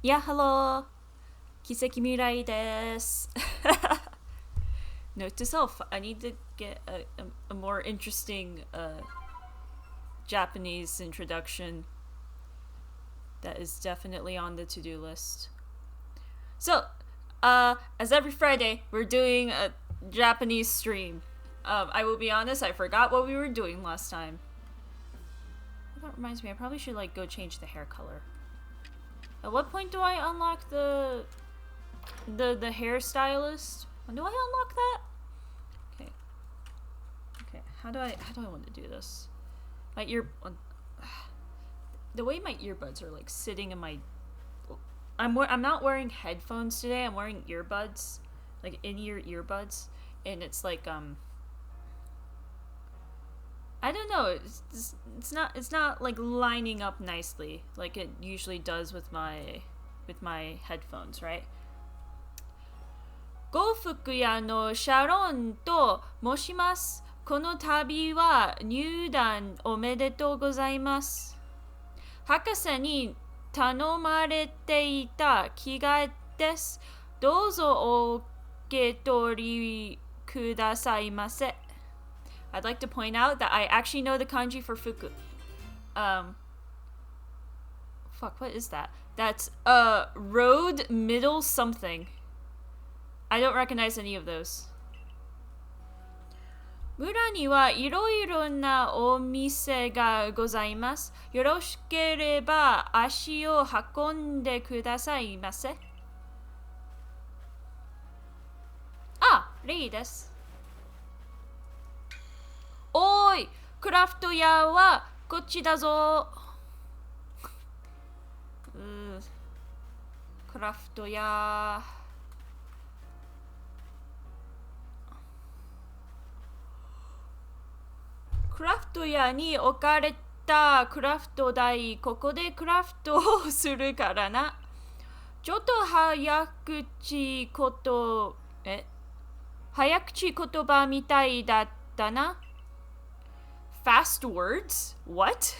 Yeah, hello. Kiseki Mirai desu. Note to self, I need to get a more interesting Japanese introduction. That is definitely on the to-do list. So, as every Friday, we're doing a Japanese stream. I will be honest, I forgot what we were doing last time. That reminds me, I probably should go change the hair color. At what point do I unlock the hairstylist? When do I unlock that? Okay. How do I want to do this? The way my earbuds are sitting in my. I'm not wearing headphones today. I'm wearing earbuds, in-ear earbuds, and it's I don't know. It's not lining up nicely like it usually does with my headphones, right? 呉服屋のシャロンと申します。この度は入団おめでとうございます。博士に頼まれていた着替えです。どうぞお受け取りくださいませ。I'd like to point out that I actually know the kanji for Fuku. Fuck, what is that? That's road middle something. I don't recognize any of those. 村にはいろいろなお店がございます。よろしければ足を運んでくださいませ。あ、レイです。おーい、クラフト屋はこっちだぞ。クラフト屋。クラフト屋に置かれたクラフト台、ここでクラフトをするからな。ちょっと早口言葉みたいだったな。Fast words? What?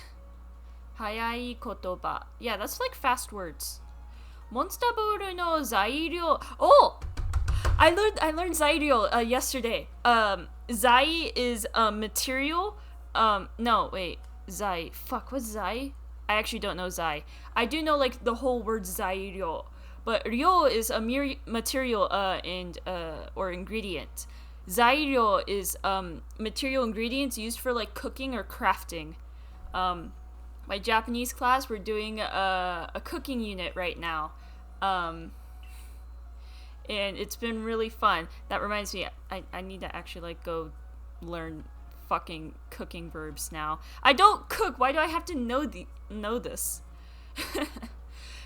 早い言葉。Yeah, that's like fast words. モンスターボールの材料。Oh! I learned 材料yesterday. Zai is material. No, wait. Zai. Fuck, what's Zai? I actually don't know Zai. I do know the whole word zairyo. But ryo is a material or ingredient. Zairyo is material ingredients used for cooking or crafting. My Japanese class, we're doing a cooking unit right now. And it's been really fun. That reminds me, I need to actually go learn fucking cooking verbs now. I don't cook. Why do I have to know this?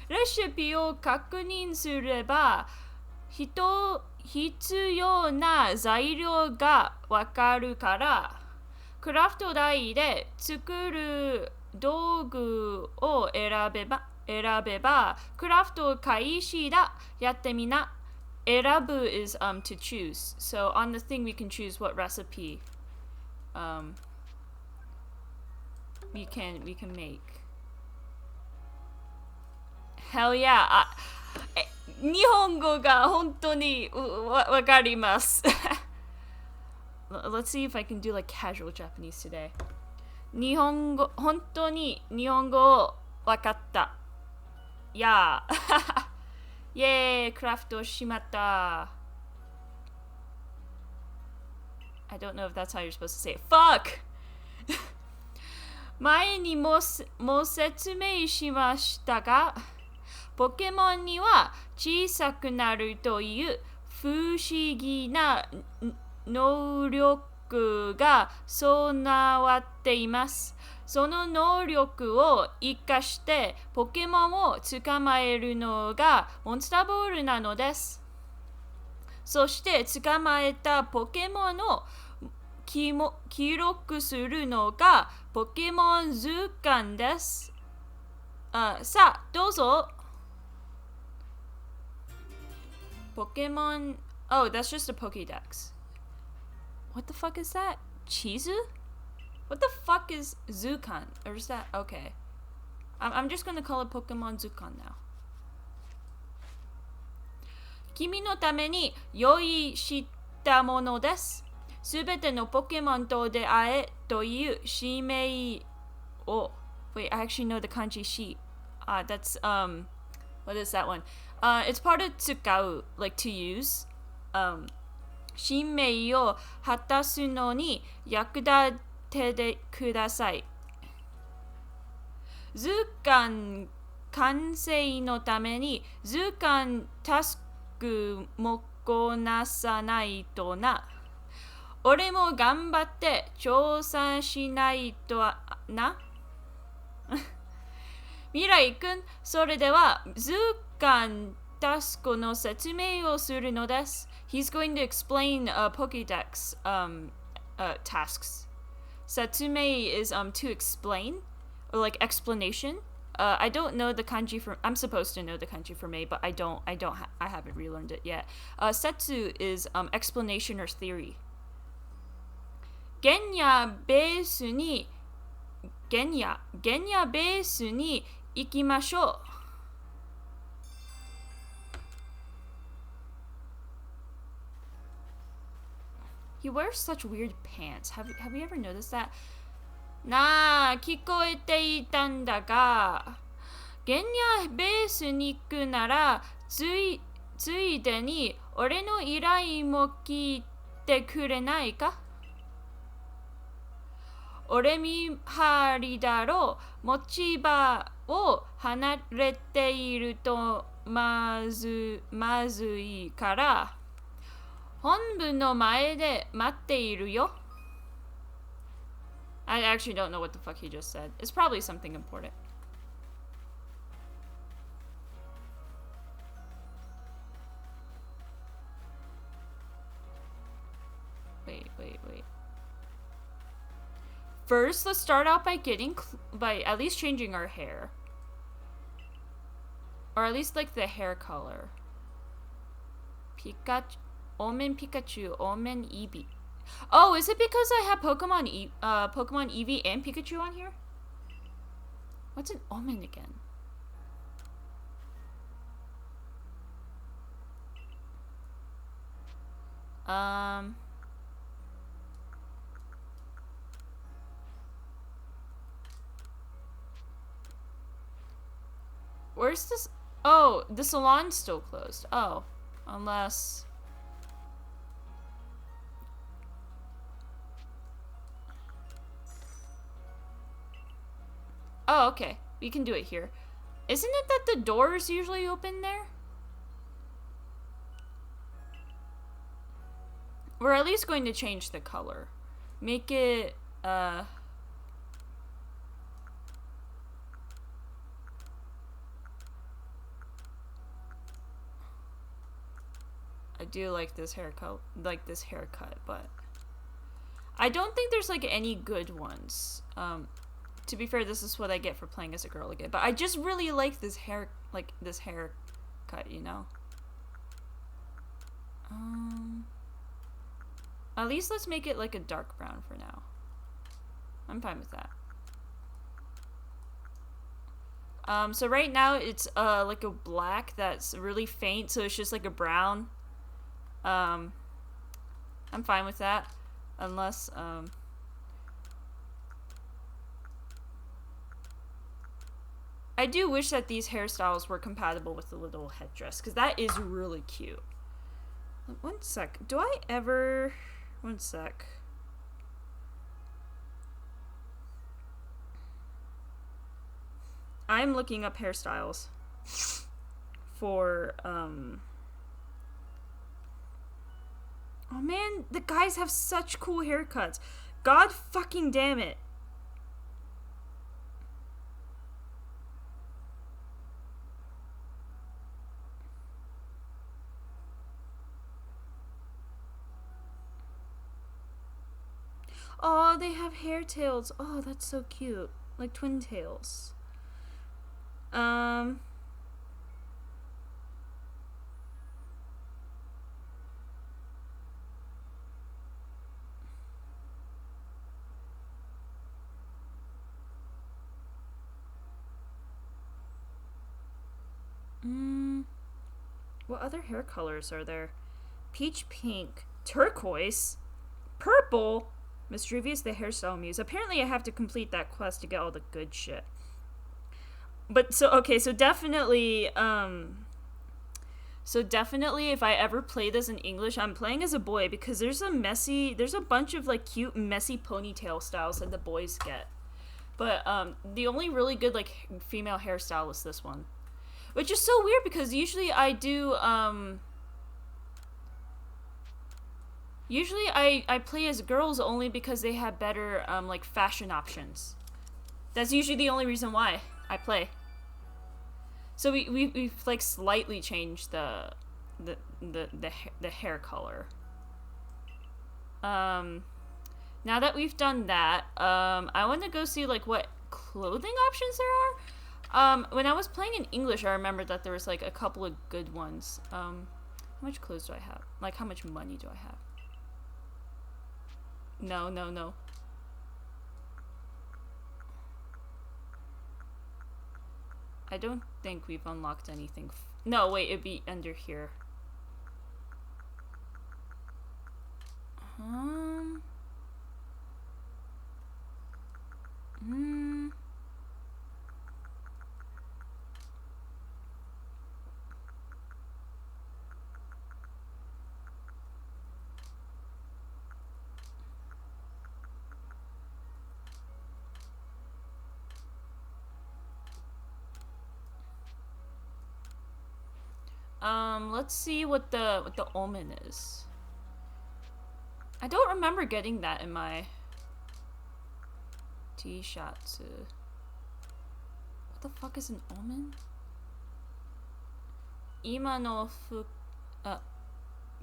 レシピを確認すれば必要な材料がわかるから、クラフト台で作る道具を選べばクラフト開始だ。やってみな。選ぶ is to choose. So on the thing we can choose what recipe we can make. Hell yeah. 日本語が本当にわかります。Let's see if I can do casual Japanese today. 本当に日本語をわかった。やー。イェーイ、クラフトしまった。I don't know if that's how you're supposed to say it. Fuck! 前にも説明しましたが、ポケモンには小さくなるという不思議な能力が備わっています。その能力を生かしてポケモンを捕まえるのがモンスターボールなのです。そして捕まえたポケモンを記録するのがポケモン図鑑です。さあ、どうぞ。Pokemon. Oh, that's just a Pokédex. What the fuck is that? Chizu? What the fuck is Zukan? Or is that okay? I'm just gonna call it Pokemon Zukan now. 君のために用意したものです。すべてのポケモンと出会えという使命を Wait, I actually know the kanji shi. That's what is that one? It's part of tsukau, like to use. 使命を果たすのに役立ててください。図鑑完成のために図鑑タスクもこなさないとな。俺も頑張って調査しないとな。未来くん、それでは図鑑タスクの説明をするのです。He's going to explain Pokédex tasks. Satsume is to explain, or like explanation. I don't know the kanji for. I'm supposed to know the kanji for May, but I don't. I haven't relearned it yet. Setsu is explanation or theory. 原野ベースに行きましょう。He wears such weird pants. Have you ever noticed that? なあ、聞こえていたんだが、原野ベースに行くなら、ついでに俺の依頼も聞いてくれないか？俺見張りだろう。持ち場を離れているとまずいから、本部の前で待っているよ。I actually don't know what the fuck he just said. It's probably something important. Wait. First, let's start out by by at least changing our hair. Or at least like the hair color. Omen Pikachu, Omen Eevee. Oh, is it because I have Pokemon Eevee and Pikachu on here? What's an Omen again? Where's this? Oh, the salon's still closed. Oh, unless... Oh, okay. We can do it here. Isn't it that the doors usually open there? We're at least going to change the color. Make it, I do like this haircut, but I don't think there's like any good ones. To be fair, this is what I get for playing as a girl again. But I just really like this haircut, you know? At least let's make it like a dark brown for now. I'm fine with that. So right now it's like a black that's really faint, so it's just like a brown. I'm fine with that. Unless, I do wish that these hairstyles were compatible with the little headdress, because that is really cute. One sec. Do I ever... One sec. I'm looking up hairstyles for, Oh man, the guys have such cool haircuts. God fucking damn it. Oh, they have hair tails. Oh, that's so cute. Like twin tails. What other hair colors are there? Peach pink, turquoise, purple, mischievous the hairstyle muse. Apparently I have to complete that quest to get all the good shit. But so definitely if I ever play this in English, I'm playing as a boy because there's a bunch of like cute messy ponytail styles that the boys get. But the only really good like female hairstyle is this one. Which is so weird because usually I do usually I play as girls only because they have better like fashion options. That's usually the only reason why I play. So we've like slightly changed the hair color. Now that we've done that, I want to go see like what clothing options there are. When I was playing in English, I remember that there was like a couple of good ones. How much clothes do I have? Like how much money do I have? No. I don't think we've unlocked anything. No, wait, it'd be under here. Let's see what the omen is. I don't remember getting that in my T-shirts. What the fuck is an omen? Ima no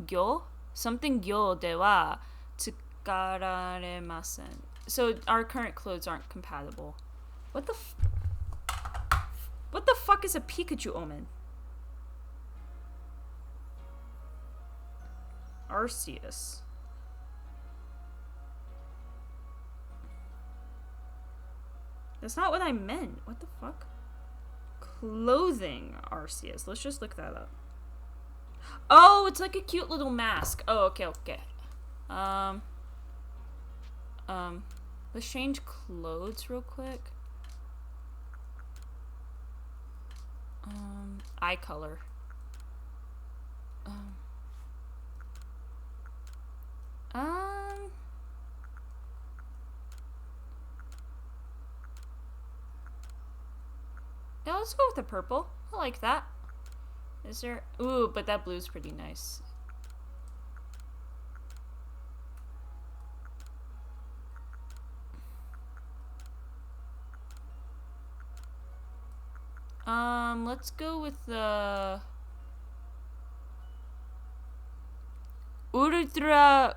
gyo? Something gyo de wa tsukararemasen. So our current clothes aren't compatible. What the fuck is a Pikachu omen? Arceus. That's not what I meant. What the fuck? Clothing Arceus. Let's just look that up. Oh, it's like a cute little mask. Oh, okay. Let's change clothes real quick. Eye color. Yeah, let's go with the purple. I like that. Is there... Ooh, but that blue's pretty nice. Let's go with the... Ultra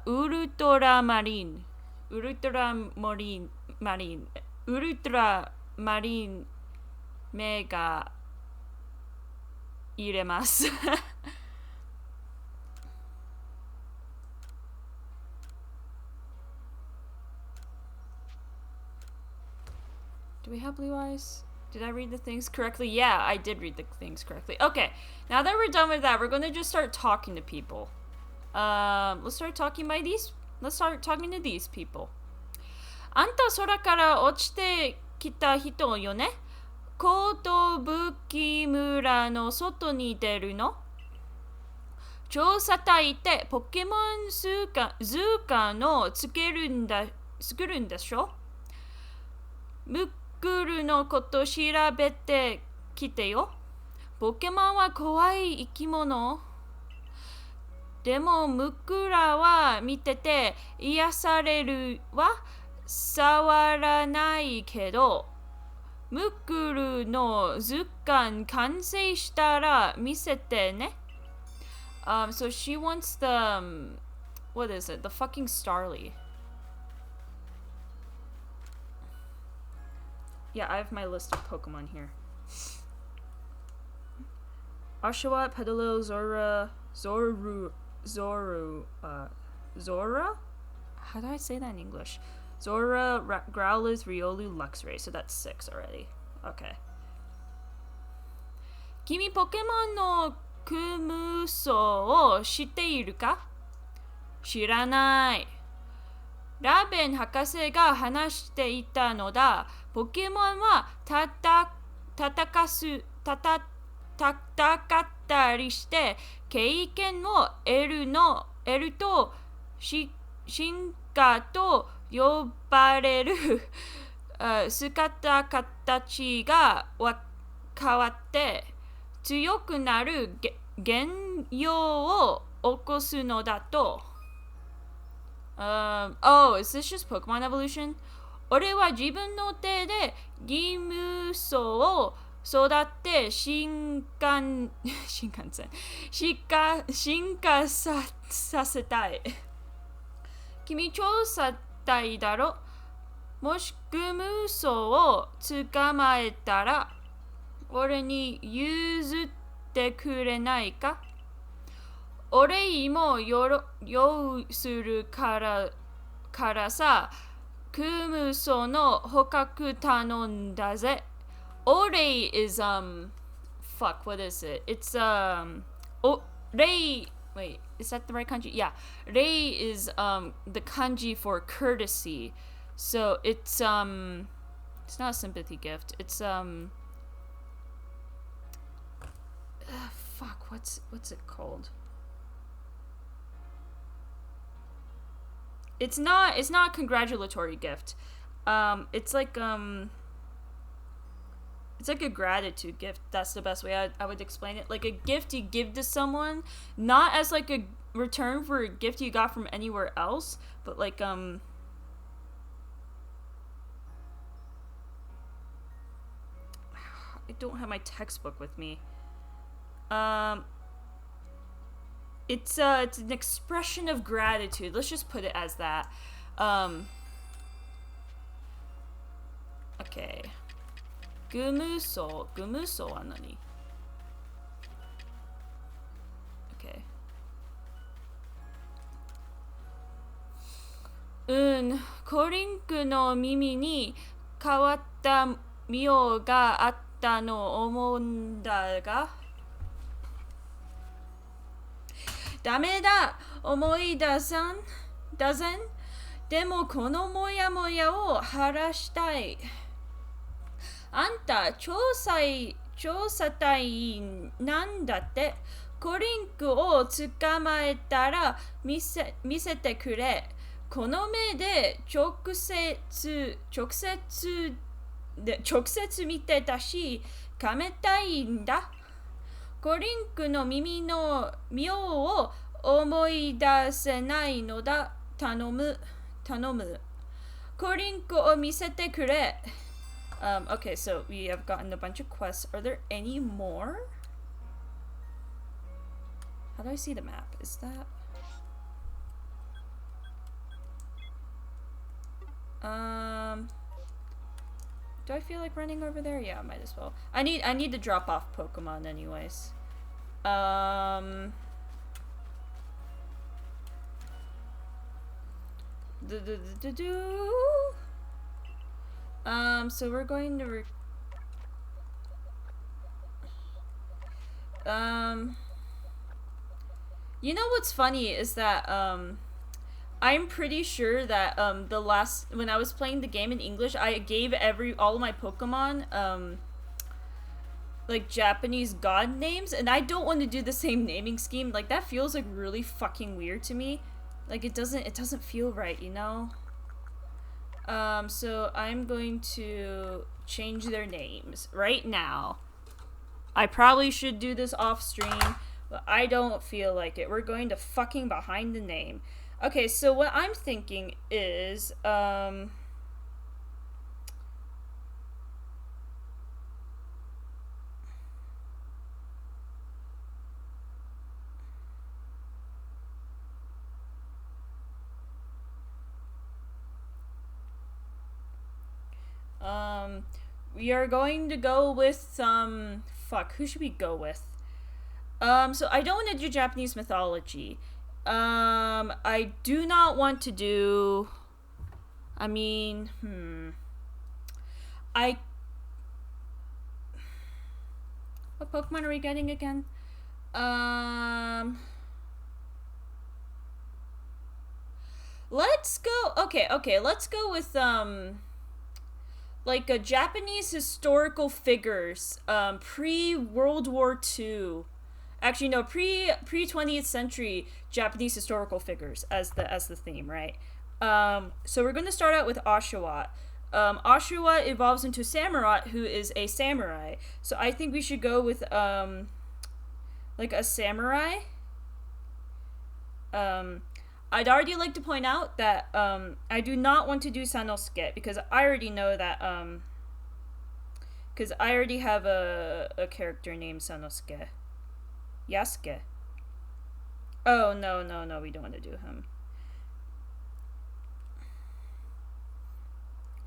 marine mega iremasu. Do we have blue eyes? Did I read the things correctly? Yeah, I did read the things correctly. Okay, now that we're done with that, we're gonna just start talking to people. Let's start talking to these people. あんた空から落ちてきた人よね。コートブキ村の外に出るの。調査隊ってポケモン図鑑の作るんでしょ。ムックルのこと調べてきてよ。ポケモンは怖い生き物。でもムクラは見てて癒されるわ。触らないけど。ムクルの図鑑完成したら見せてね。So she wants the what is it? The fucking Starly. Yeah, I have my list of Pokemon here. Oshawott, Petalil, Zora? How do I say that in English? Zora, Growlithe, Riolu, Luxray. So that's 6 already. Okay. 君ポケモンのクムソを知っているか？知らない。ラベン博士が話していたのだ。ポケモンは戦ったりして経験を得ると進化と呼ばれる姿形が変わって強くなる現象を起こすのだと。Oh, is this just Pokemon evolution? 俺は自分の手でギムソを育って進化させたい。君調査隊だろ？もしグムソを捕まえたら俺に譲ってくれないか？俺にも用するからさ、クムソの捕獲頼んだぜ。俺 is fuck, what is it? It's Rei. Wait, is that the right kanji? Yeah, Rei is the kanji for courtesy. So it's not a sympathy gift. It's fuck, what's it called? It's not a congratulatory gift. It's like a gratitude gift. That's the best way I would explain it. Like a gift you give to someone, not as like a return for a gift you got from anywhere else, but like I don't have my textbook with me. It's an expression of gratitude. Let's just put it as that. Okay. グムソは何？ Okay. コリンクの耳に変わった妙があったの思うんだが。ダメだ、思い出さんだぜん。でもこのモヤモヤを晴らしたい。あんた調査隊なんだって。コリンクを捕まえたら見せてくれ。この目で直接見てたし、噛めたいんだ。コリンクの耳の妙を思い出せないのだ。頼む。コリンクを見せてくれ。Okay, so we have gotten a bunch of quests. Are there any more? How do I see the map? Is that... Do I feel like running over there? Yeah, I might as well. I need to drop off Pokemon anyways. So we're going to you know what's funny is that I'm pretty sure that the last when I was playing the game in English, I gave all of my Pokemon like Japanese god names, and I don't want to do the same naming scheme. Like that feels like really fucking weird to me. Like it doesn't feel right, you know? So I'm going to change their names right now. I probably should do this off stream, but I don't feel like it. We're going to fucking behind the name. Okay, so what I'm thinking is, we are going to go with fuck, who should we go with? So I don't want to do Japanese mythology. I do not want to do, I mean, what Pokemon are we getting again? Um, let's go. Okay. Let's go with like a Japanese historical figures, pre World War II. Actually, no, pre 20th century Japanese historical figures as the theme, right? So we're going to start out with Oshawott. Oshawott evolves into Samurott, who is a samurai. So I think we should go with like a samurai. I'd already like to point out that I do not want to do Sanosuke because I already know that because I already have a character named Sanosuke. Yasuke. Oh no, we don't want to do him.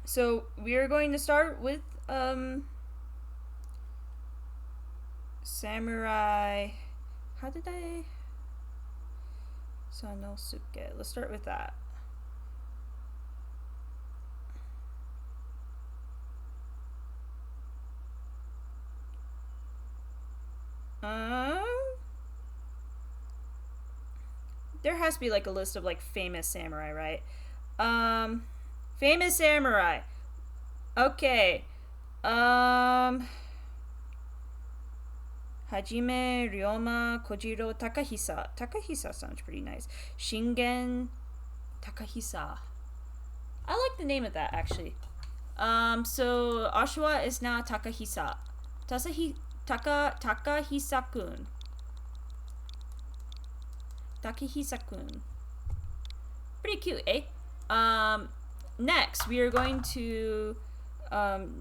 So we are going to start with samurai. How did I Sanosuke? Let's start with that. There has to be like a list of like famous samurai, right? Famous samurai. Okay. Hajime, Ryoma, Kojiro, Takahisa. Takahisa sounds pretty nice. Shingen, Takahisa. I like the name of that actually. So Oshawa is now Takahisa. Takahisa-kun. Takahisa-kun. Pretty cute, eh? Next, we are going to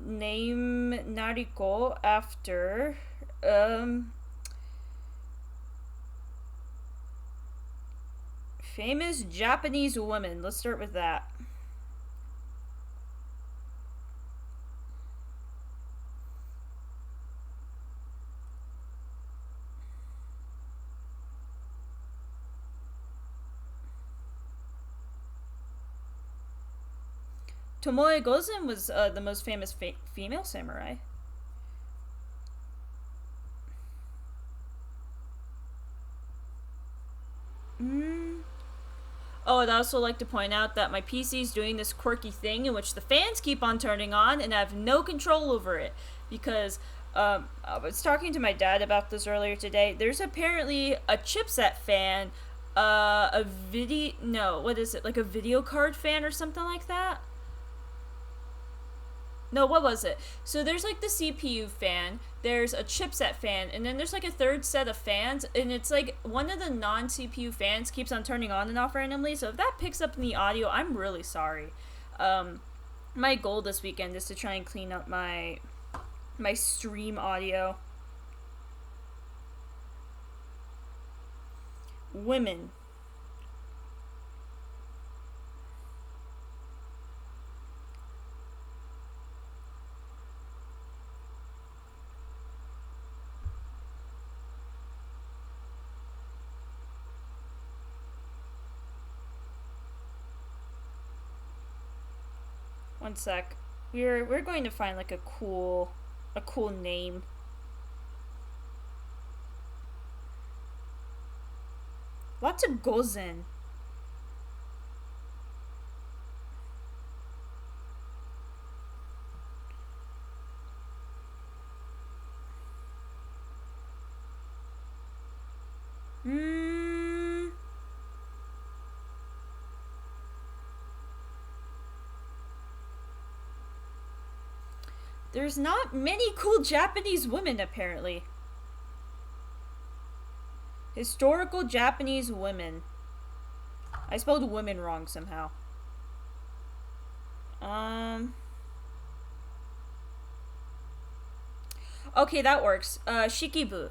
name Nariko after famous Japanese woman. Let's start with that. Tomoe Gozen was the most famous female samurai. Oh, I'd also like to point out that my PC is doing this quirky thing in which the fans keep on turning on and I have no control over it. Because I was talking to my dad about this earlier today. There's apparently a chipset fan, a video... No, what is it? Like a video card fan or something like that? No, what was it? So there's like the CPU fan, there's a chipset fan, and then there's like a third set of fans, and it's like one of the non-CPU fans keeps on turning on and off randomly, so if that picks up in the audio, I'm really sorry. My goal this weekend is to try and clean up my stream audio. Women. One sec. We're going to find like a cool name. Lots of Gozen. There's not many cool Japanese women, apparently. Historical Japanese women. I spelled women wrong somehow. Okay, that works. Shikibu.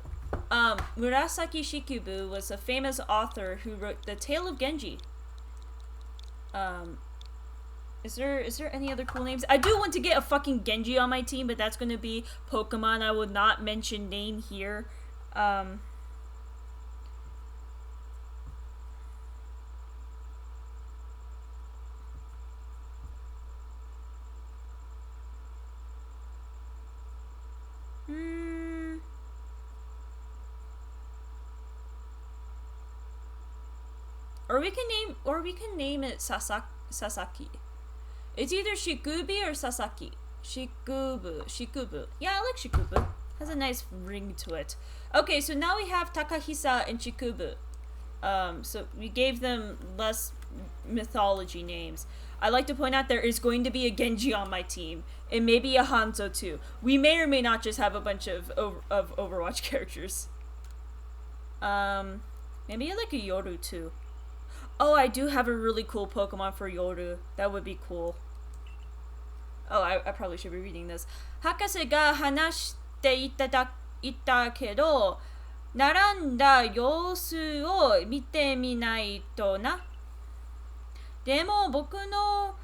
Murasaki Shikibu was a famous author who wrote The Tale of Genji. Is there any other cool names? I do want to get a fucking Genji on my team, but that's gonna be Pokemon I would not mention name here. Or we can name it Sasaki. It's either Shikubi or Sasaki. Shikubu. Yeah, I like Shikubu. Has a nice ring to it. Okay, so now we have Takahisa and Shikubu. So we gave them less mythology names. I like to point out there is going to be a Genji on my team, and maybe a Hanzo too. We may or may not just have a bunch of Overwatch characters. Maybe like a Yoru too. Oh, I do have a really cool Pokemon for Yoru. That would be cool. Oh, I probably should be reading this. 博士が話していたけど、並んだ様子を見てみないとな。でも僕の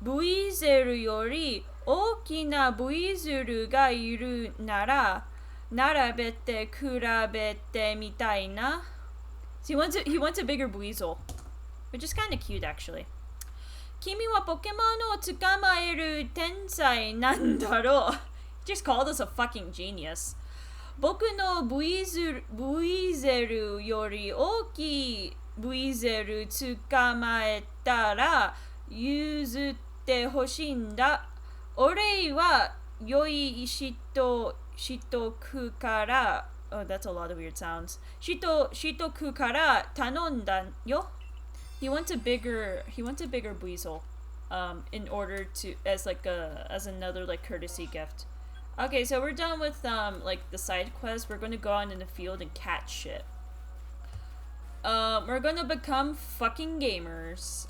ブイゼルより大きなブイゼルがいるなら、並べて比べてみたいな。He wants a bigger Buizel, which is kind of cute actually. 君はポケモンを捕まえる天才なんだろう。Just called us a fucking genius. 僕のブイゼルより大きいブイゼル捕まえたら譲ってほしいんだ。俺は良い人くから、oh, that's a lot of weird sounds. 人くから頼んだよ。He wants a bigger Buizel, in order to as another like courtesy gift. Okay, so we're done with like the side quest. We're gonna go on in the field and catch shit. We're gonna become fucking gamers.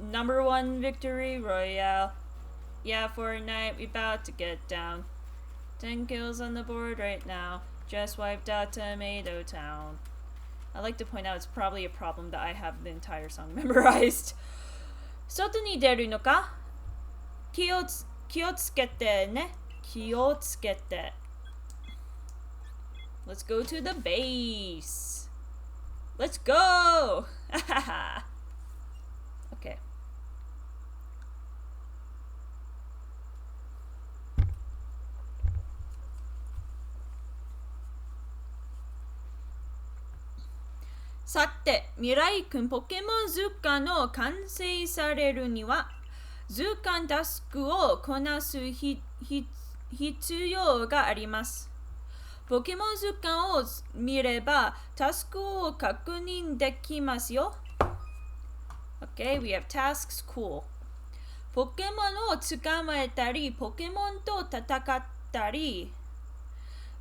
Number 1 victory royale. Yeah, Fortnite, we about to get down. 10 kills on the board right now. Just wiped out Tomato Town. I like to point out it's probably a problem that I have the entire song memorized. 外に出るのか？気をつけてね。気をつけて。Let's go to the base. Let's go! Okay. Sate, Mirai-kun Pokemon 図鑑の完成されるには、図鑑タスクをこなす必要があります。ポケモン図鑑を見れば、タスクを確認できますよ。Okay, we have tasks, cool. ポケモンを捕まえたり、ポケモンと戦ったり、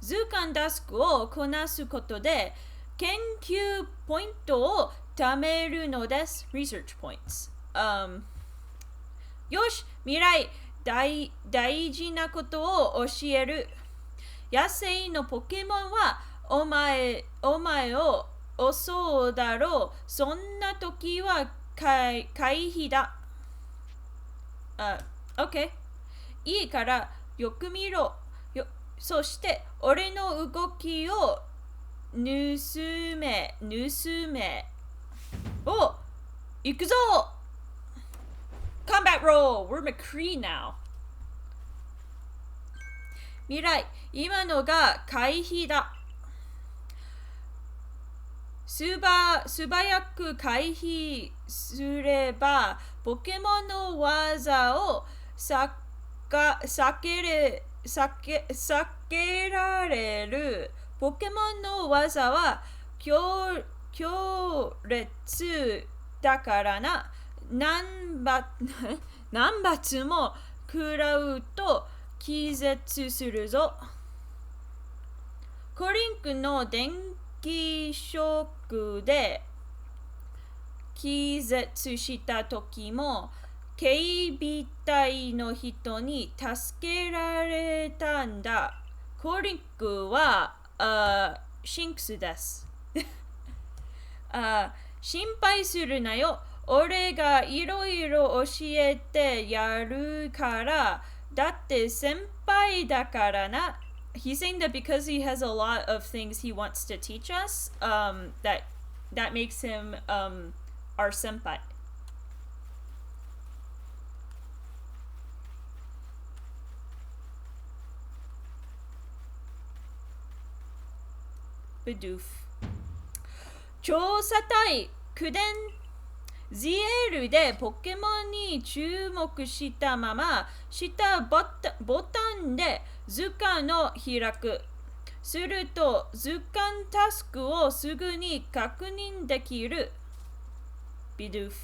図鑑タスクをこなすことで、研究ポイントを貯めるのです。Research points. よし、未来、大事なことを教える。野生のポケモンはお前を襲うだろう。そんな時は回避だ。OK。いいからよく見ろ。そして俺の動きを盗め。お、行くぞ。Combat roll! We're McCree now. 未来、今のが回避だ。素早く回避すれば、ポケモンの技を避けられる。ポケモンの技は強烈だからな。何発も食らうと気絶するぞ。コリンクの電気ショックで気絶した時も警備隊の人に助けられたんだ。コリンクはシンクスです。心配するなよ。俺がいろいろ教えてやるから。だって先輩だからな。He's saying that because he has a lot of things he wants to teach us, that makes him our senpai. Bidoof. 調査隊、口伝 ZL でポケモンに注目したまま、下ボタンで図鑑を開く。すると、図鑑タスクをすぐに確認できる。ビドゥフ。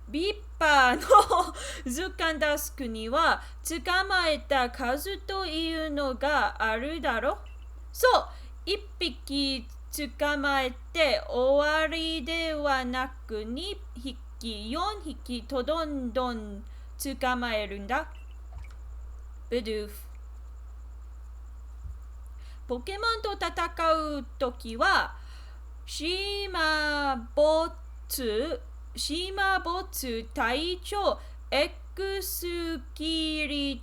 ビッパーの図鑑タスクには捕まえた数というのがあるだろ。そう、1匹捕まえて終わりではなく2匹、4匹とどんどん捕まえるんだ。ビドゥフ。ポケモンと戦うときは、島ボツ隊長 X 切り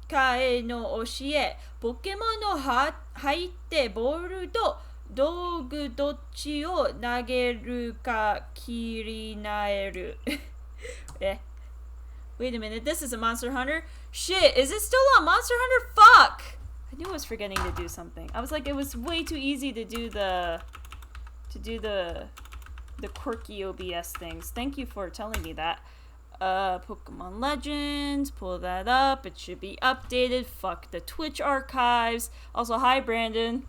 替えの教え、ポケモンの入ってボールと道具どっちを投げるか切りなえる。Wait a minute, this is a Monster Hunter? Shit, is it still on Monster Hunter? Fuck! I knew I was forgetting to do something. I was like, it was way too easy to do the quirky OBS things. Thank you for telling me that. Pokemon Legends, pull that up. It should be updated. Fuck the Twitch archives. Also, hi Brandon.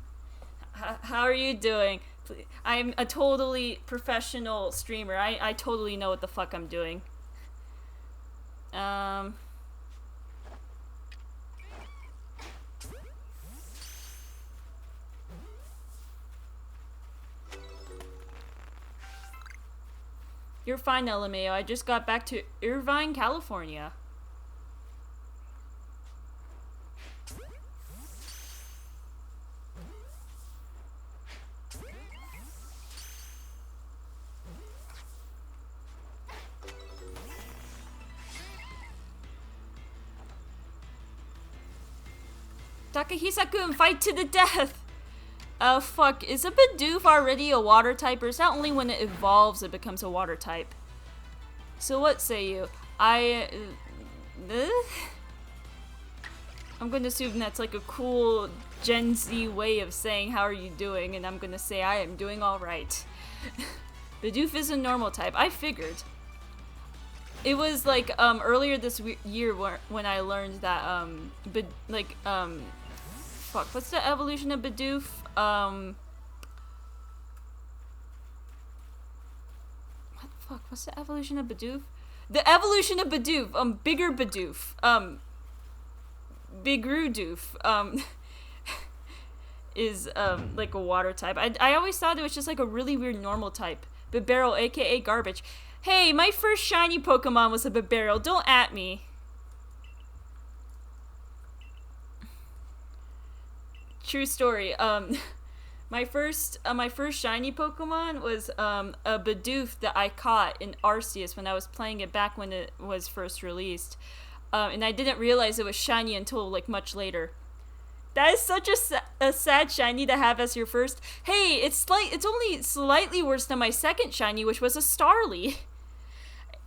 How are you doing? I'm a totally professional streamer. I totally know what the fuck I'm doing. You're fine, LMAO. I just got back to Irvine, California. Takahisa-kun, fight to the death! Fuck, is a Bidoof already a water type, or is that only when it evolves it becomes a water type? So what say you? I'm gonna assume that's like a cool Gen Z way of saying how are you doing, and I'm gonna say I am doing alright. Bidoof is a normal type, I figured. It was like, earlier this year when I learned that, fuck, what's the evolution of Bidoof? What the fuck? What's the evolution of Bidoof? The evolution of Bidoof, bigger Bidoof, Bigrudoof, is, like a water type. I always thought it was just like a really weird normal type. Bibarel, aka garbage. Hey, my first shiny Pokemon was a Bibarel, don't at me. True story. My first shiny Pokemon was a Bidoof that I caught in Arceus when I was playing it back when it was first released, and I didn't realize it was shiny until like much later. That is such a sad shiny to have as your first. Hey, it's only slightly worse than my second shiny, which was a Starly.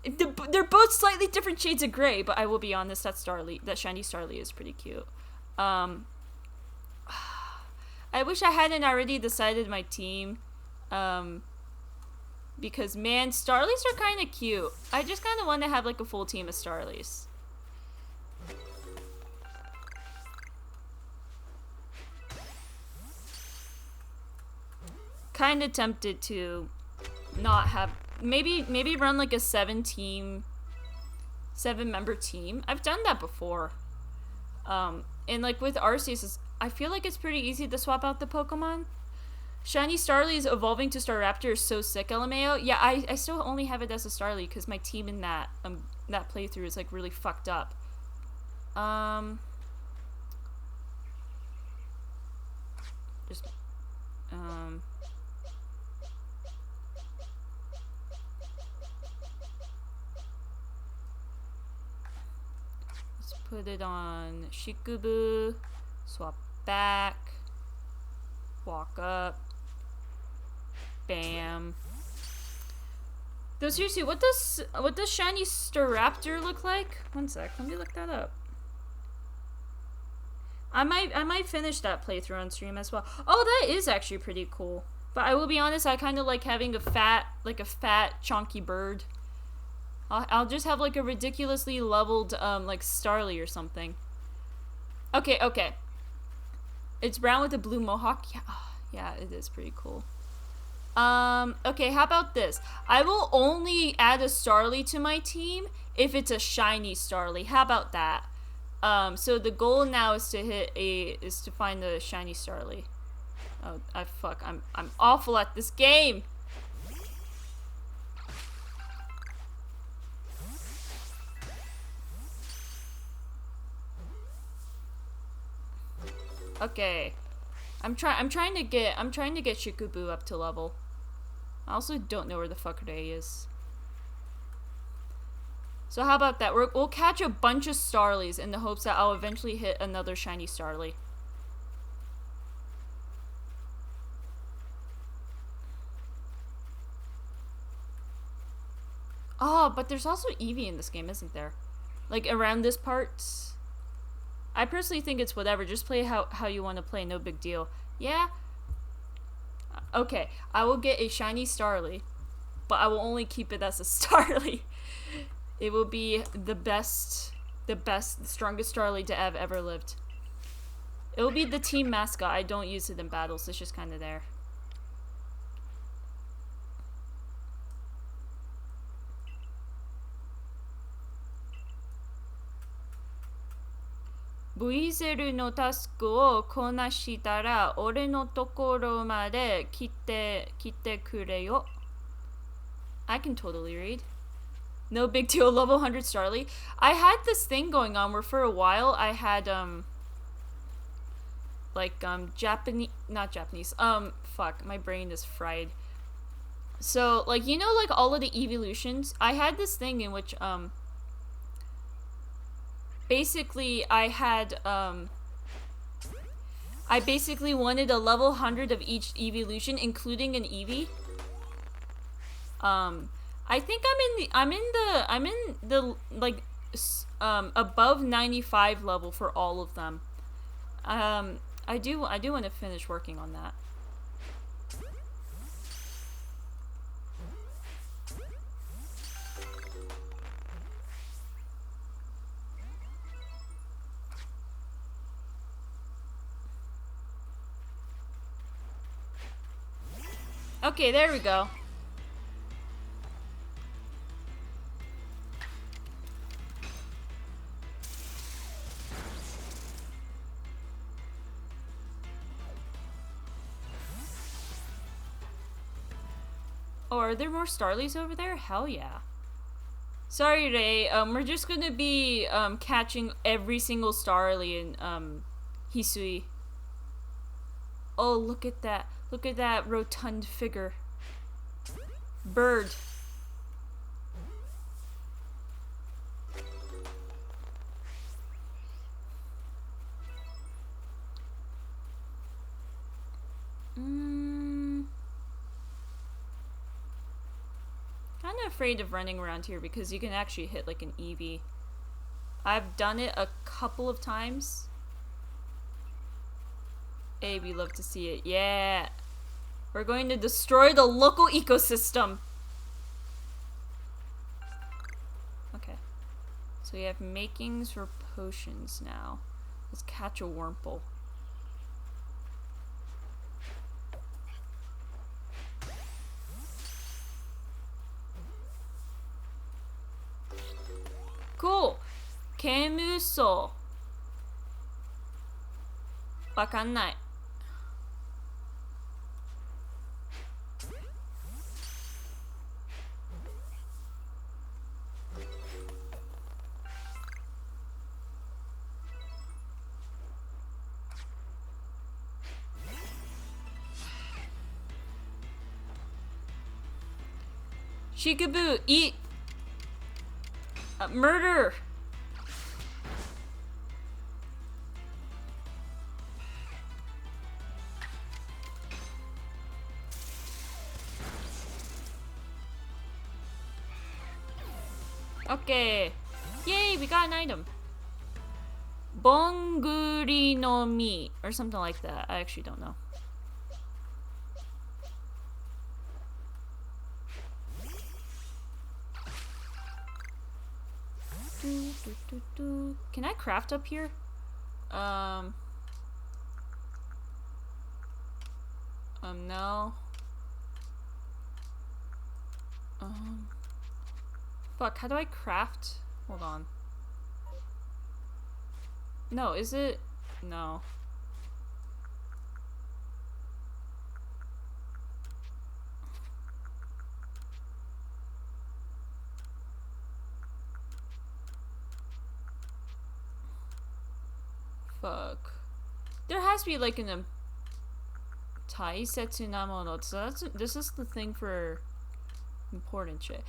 They're both slightly different shades of gray, but I will be honest, that shiny Starly is pretty cute. I wish I hadn't already decided my team, because man, Starlies are kind of cute. I just kind of want to have like a full team of Starlies. Kind of tempted to not have, maybe run like a 7-member team. I've done that before. And like with Arceus, I feel like it's pretty easy to swap out the Pokemon. Shiny Starly's evolving to Staraptor is so sick, LMAO. Yeah, I still only have it as a Starly because my team in that playthrough is like really fucked up. Let's put it on Shikubu. Swap back, walk up, bam. Though seriously, what does shiny Staraptor look like? One sec, let me look that up. I might finish that playthrough on stream as well. Oh, that is actually pretty cool. But I will be honest, I kind of like having a fat, chunky bird. I'll just have like a ridiculously leveled, like Starly or something. Okay, okay. It's brown with a blue mohawk. Yeah, yeah, it is pretty cool. Okay, how about this? I will only add a Starly to my team if it's a shiny Starly. How about that? So the goal now is to find the shiny Starly. Oh, fuck. I'm awful at this game. Okay. I'm trying to get Shikubu up to level. I also don't know where the fuck Ray is. So how about that? We'll catch a bunch of Starlies in the hopes that I'll eventually hit another shiny Starly. Oh, but there's also Eevee in this game, isn't there? Like, around this part. I personally think it's whatever. Just play how you want to play. No big deal. Yeah? Okay. I will get a shiny Starly. But I will only keep it as a Starly. It will be the strongest Starly to have ever lived. It will be the team mascot. I don't use it in battles. It's just kind of there. V ゼルのタスクをこなしたら俺のところまで来てくれよ. I can totally read. No big deal, level 100 Starly. I had this thing going on where for a while I had not Japanese. Fuck, my brain is fried. So like, you know, like all of the evolutions, I had this thing in which basically I basically wanted a level 100 of each evolution, including an Eevee. I think I'm in the like above 95 level for all of them. I do want to finish working on that. Okay, there we go. Oh, are there more Starlies over there? Hell yeah. Sorry, Ray. We're just gonna be catching every single Starly in Hisui. Oh, look at that. Look at that rotund figure. Bird. Kinda afraid of running around here because you can actually hit like an Eevee. I've done it a couple of times. Hey, we love to see it. Yeah. We're going to destroy the local ecosystem. Okay. So we have makings for potions now. Let's catch a Wurmple. Cool. Kemuso. わかんない。Shikaboo, eat! Murder! Okay. Yay, we got an item. Bonguri no mi, or something like that. I actually don't know. Can I craft up here? No. Fuck, how do I craft? Hold on. No, is it? No. Fuck. There has to be like an Taisetsu namono. So this is the thing for important shit.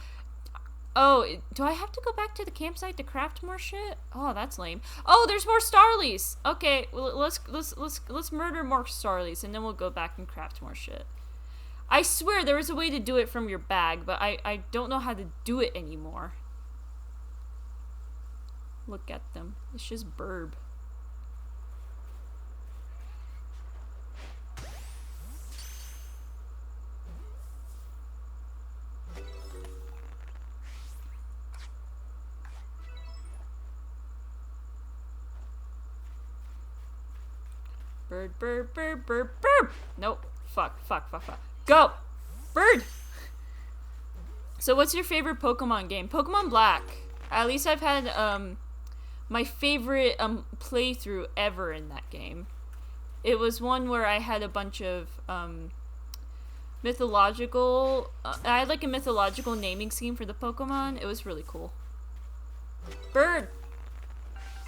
Oh, do I have to go back to the campsite to craft more shit? Oh, that's lame. Oh, there's more starlies. Okay, well, let's murder more starlies and then we'll go back and craft more shit. I swear there was a way to do it from your bag, but I don't know how to do it anymore. Look at them. It's just burb. Bird, bird, bird, bird, bird! Nope. Fuck. Go! Bird! So what's your favorite Pokemon game? Pokemon Black. At least I've had, my favorite, playthrough ever in that game. It was one where I had a bunch of, mythological, I had like a mythological naming scheme for the Pokemon. It was really cool. Bird!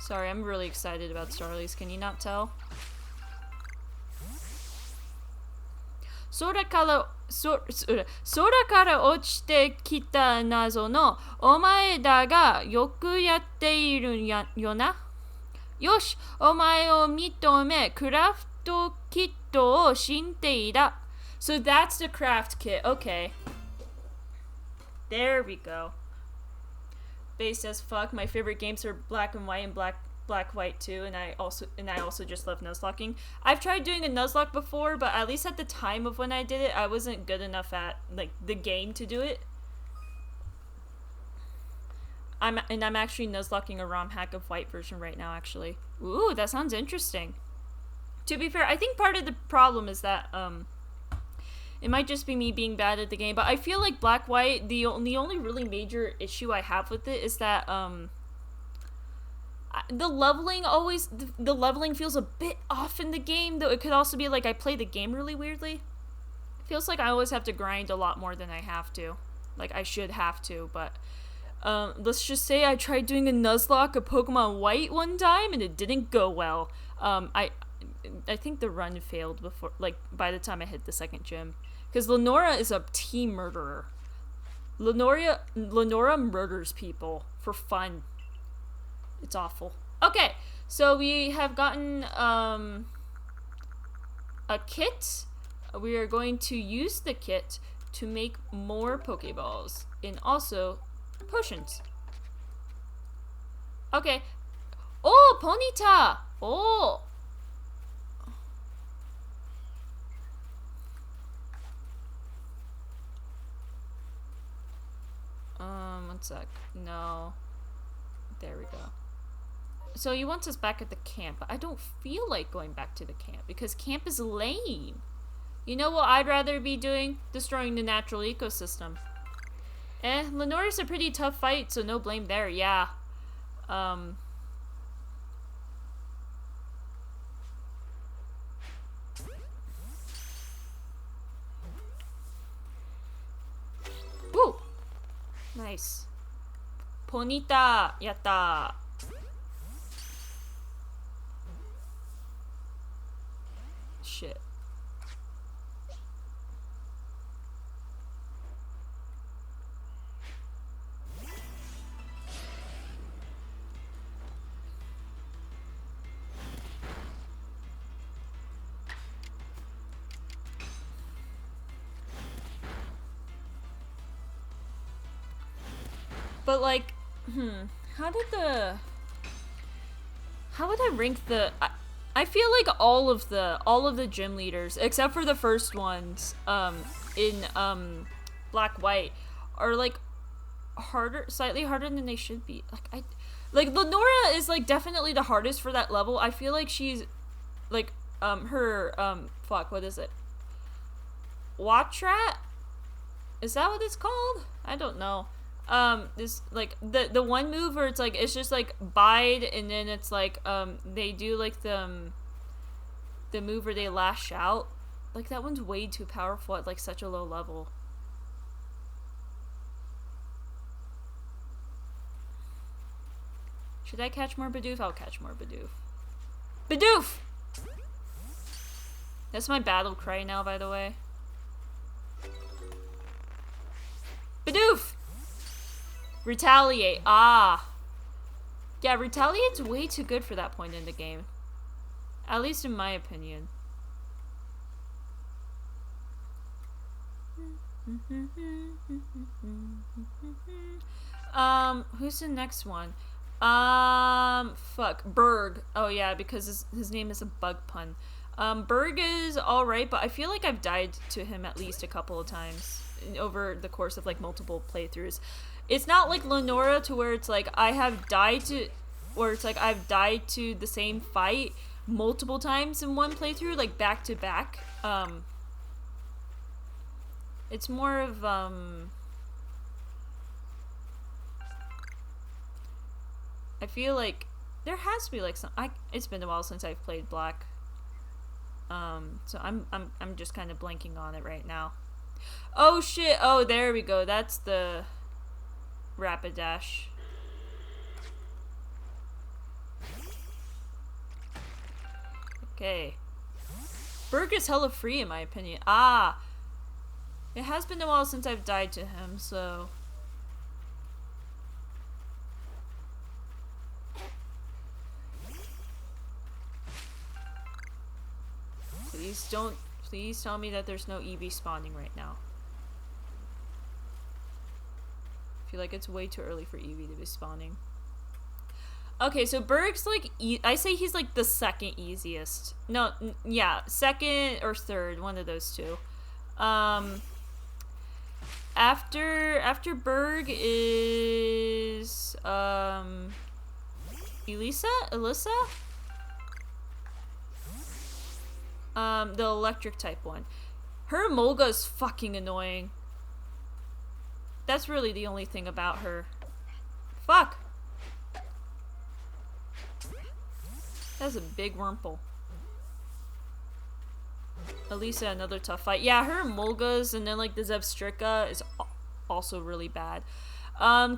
Sorry, I'm really excited about Starlies. Can you not tell? 空から落ちてきた謎のお前だがよくやっているよな。よし、お前を認め、クラフトキットを進呈だ。So that's the craft kit. Okay. There we go. Based as fuck. My favorite games are Black and White and Black White too, and I also just love Nuzlocking. I've tried doing a Nuzlocke before, but at least at the time of when I did it, I wasn't good enough at like the game to do it. I'm actually Nuzlocking a ROM hack of White version right now, actually. Ooh, that sounds interesting. To be fair, I think part of the problem is that it might just be me being bad at the game, but I feel like Black White, the only really major issue I have with it is that the leveling feels a bit off in the game, though it could also be like I play the game really weirdly. It feels like I always have to grind a lot more than I have to. Like I should have to, but let's just say I tried doing a Nuzlocke of Pokemon White one time and it didn't go well. I think the run failed before, like by the time I hit the second gym. Because Lenora is a team murderer. Lenora murders people for fun. It's awful. Okay, so we have gotten a kit. We are going to use the kit to make more Pokeballs and also potions. Okay. Oh, Ponyta! Oh! One sec. No. There we go. So he wants us back at the camp, but I don't feel like going back to the camp because camp is lame. You know what I'd rather be doing? Destroying the natural ecosystem. Lenore's a pretty tough fight, so no blame there, yeah. Woo! Nice. Ponyta! Yatta! Shit. But like, how would I rank the? I feel like all of the gym leaders, except for the first ones, in Black White, are like slightly harder than they should be. Like Like, Lenora is, like, definitely the hardest for that level. I feel like she's, like, fuck, what is it? Watrat? Is that what it's called? I don't know. This, like, the one move where it's, like, it's just, like, bide, and then it's, like, they do, like, the move where they lash out. Like, that one's way too powerful at, like, such a low level. Should I catch more Bidoof? I'll catch more Bidoof. Bidoof! That's my battle cry now, by the way. Bidoof! Retaliate. Ah. Yeah, Retaliate's way too good for that point in the game. At least in my opinion. Who's the next one? Fuck. Berg. Oh yeah, because his name is a bug pun. Berg is alright, but I feel like I've died to him at least a couple of times over the course of, like, multiple playthroughs. It's not like Lenora to where it's like I have died to, or it's like I've died to the same fight multiple times in one playthrough, like back to back. It's more of, I feel like there has to be like some. It's been a while since I've played Black, so I'm just kind of blanking on it right now. Oh shit! Oh, there we go. That's the Rapidash. Okay. Berg is hella free in my opinion. Ah, it has been a while since I've died to him, so. Please tell me that there's no EV spawning right now. I feel like it's way too early for EV to be spawning. Okay, so Berg's like, I say he's like the second easiest. No, yeah, second or third, one of those two. After Berg is, Elisa? The electric type one. Her Molga is fucking annoying. That's really the only thing about her. Fuck! That's a big Wurmple. Elisa, another tough fight. Yeah, her Molgas and then like the Zebstrika is also really bad.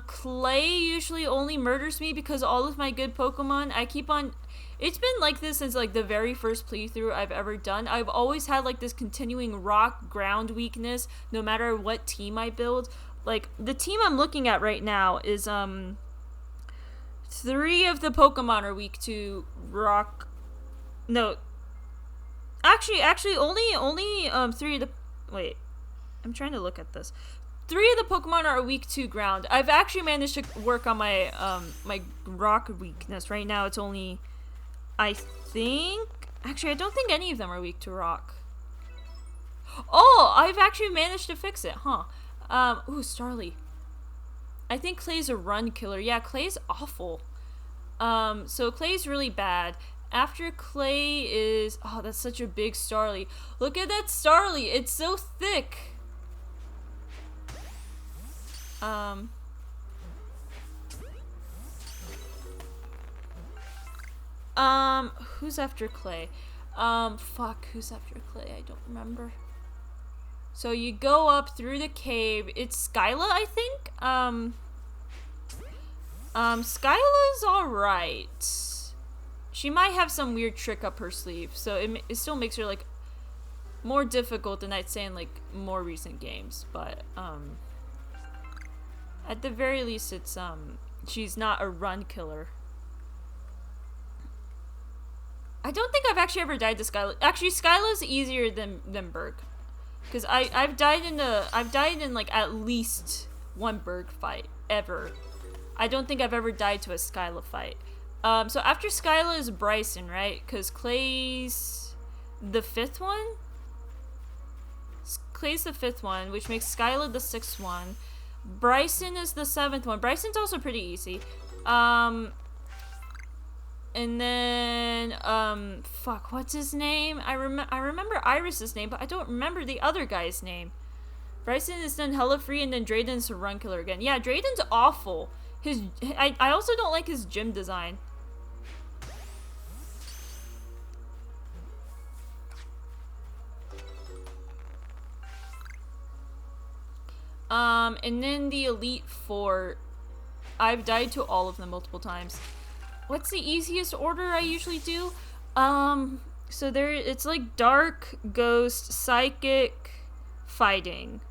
Clay usually only murders me because all of my good Pokemon, I keep on... It's been like this since like the very first playthrough I've ever done. I've always had like this continuing rock ground weakness no matter what team I build. Like the team I'm looking at right now is 3 of the Pokemon are weak to rock. No. Actually only 3 of the... Wait. I'm trying to look at this. 3 of the Pokemon are weak to ground. I've actually managed to work on my my rock weakness. Right now it's only... I think... Actually, I don't think any of them are weak to rock. Oh! I've actually managed to fix it, huh? Ooh, Starly. I think Clay's a run killer. Yeah, Clay's awful. So Clay's really bad. After Clay is... Oh, that's such a big Starly. Look at that Starly! It's so thick! Who's after Clay? Fuck, who's after Clay? I don't remember. So you go up through the cave. It's Skyla, I think? Skyla's alright. She might have some weird trick up her sleeve, so it still makes her, like, more difficult than I'd say in, like, more recent games, but, at the very least, it's, she's not a run killer. I don't think I've actually ever died to Skyla. Actually, Skyla's easier than Berg. Because I've died in like at least one Berg fight ever. I don't think I've ever died to a Skyla fight. So after Skyla is Bryson, right? Because Clay's the 5th one? Clay's the 5th one, which makes Skyla the 6th one. Bryson is the 7th one. Bryson's also pretty easy. And then, fuck, what's his name? I remember Iris's name, but I don't remember the other guy's name. Bryson is then hella free, and then Drayden's a run killer again. Yeah, Drayden's awful. I also don't like his gym design. And then the Elite Four. I've died to all of them multiple times. What's the easiest order I usually do? So it's like Dark, Ghost, Psychic, Fighting.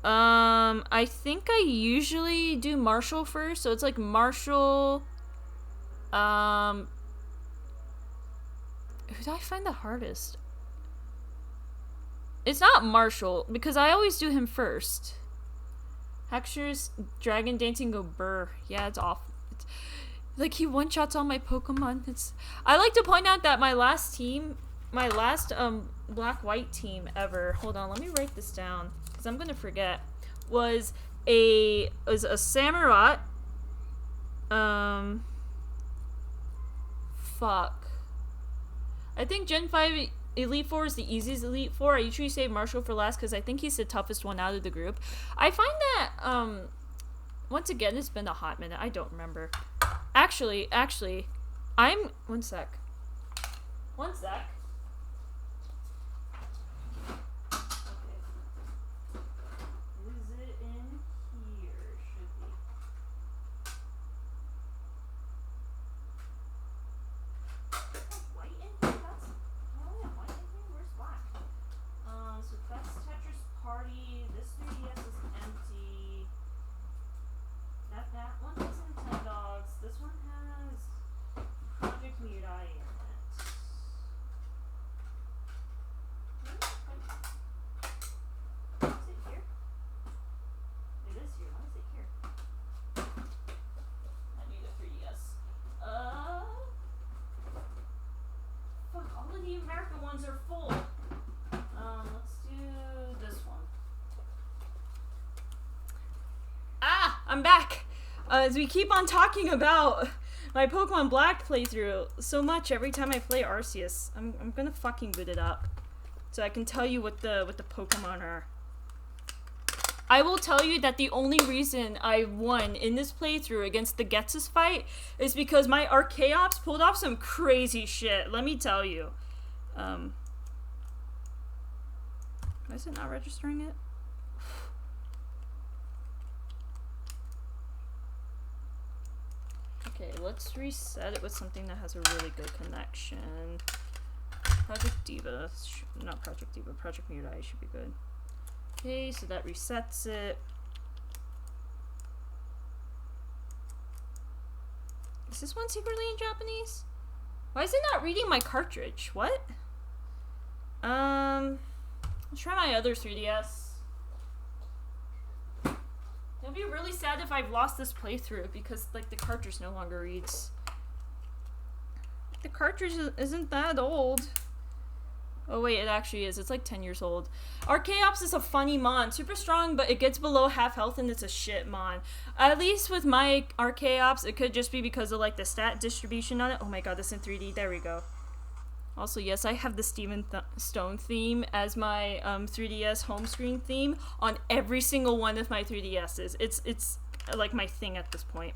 I think I usually do Martial first, so it's like Martial, who do I find the hardest? It's not Martial, because I always do him first. Hexer's Dragon Dancing go burr. Yeah, it's awful. It's, like, he one-shots all my Pokemon. I like to point out that my last black-white team ever, hold on, let me write this down, because I'm gonna forget, was a Samurott, fuck. I think Gen 5 Elite Four is the easiest Elite Four. I usually save Marshall for last because I think he's the toughest one out of the group. I find that, once again, it's been a hot minute. I don't remember. Actually, one sec. Okay. Is it in here? Should be. White in here? That's... Where's black? So that's Tetris Party. This 3DS is empty. That one has Nintendogs. This one has Project Mirai in it. Is it here? It is here. Why is it here? I need a 3DS. Fuck, all of the American ones are full. Let's do this one. Ah, I'm back. As we keep on talking about my Pokemon Black playthrough so much every time I play Arceus, I'm gonna fucking boot it up so I can tell you what the Pokemon are. I will tell you that the only reason I won in this playthrough against the Getsus fight is because my Arceus pulled off some crazy shit. Let me tell you. Why is it not registering it? Okay, let's reset it with something that has a really good connection. Project Diva. Not Project Diva. Project Mirai should be good. Okay, so that resets it. Is this one secretly in Japanese? Why is it not reading my cartridge? What? Let's try my other 3DS. It'll be really sad if I've lost this playthrough because, like, the cartridge no longer reads. The cartridge isn't that old. Oh wait, it actually is. It's like 10 years old. Arceus is a funny mon. Super strong, but it gets below half health and it's a shit mon. At least with my Arceus, it could just be because of, like, the stat distribution on it. Oh my god, this in 3D. There we go. Also, yes, I have the Steven Stone theme as my 3DS home screen theme on every single one of my 3DSs. It's like my thing at this point.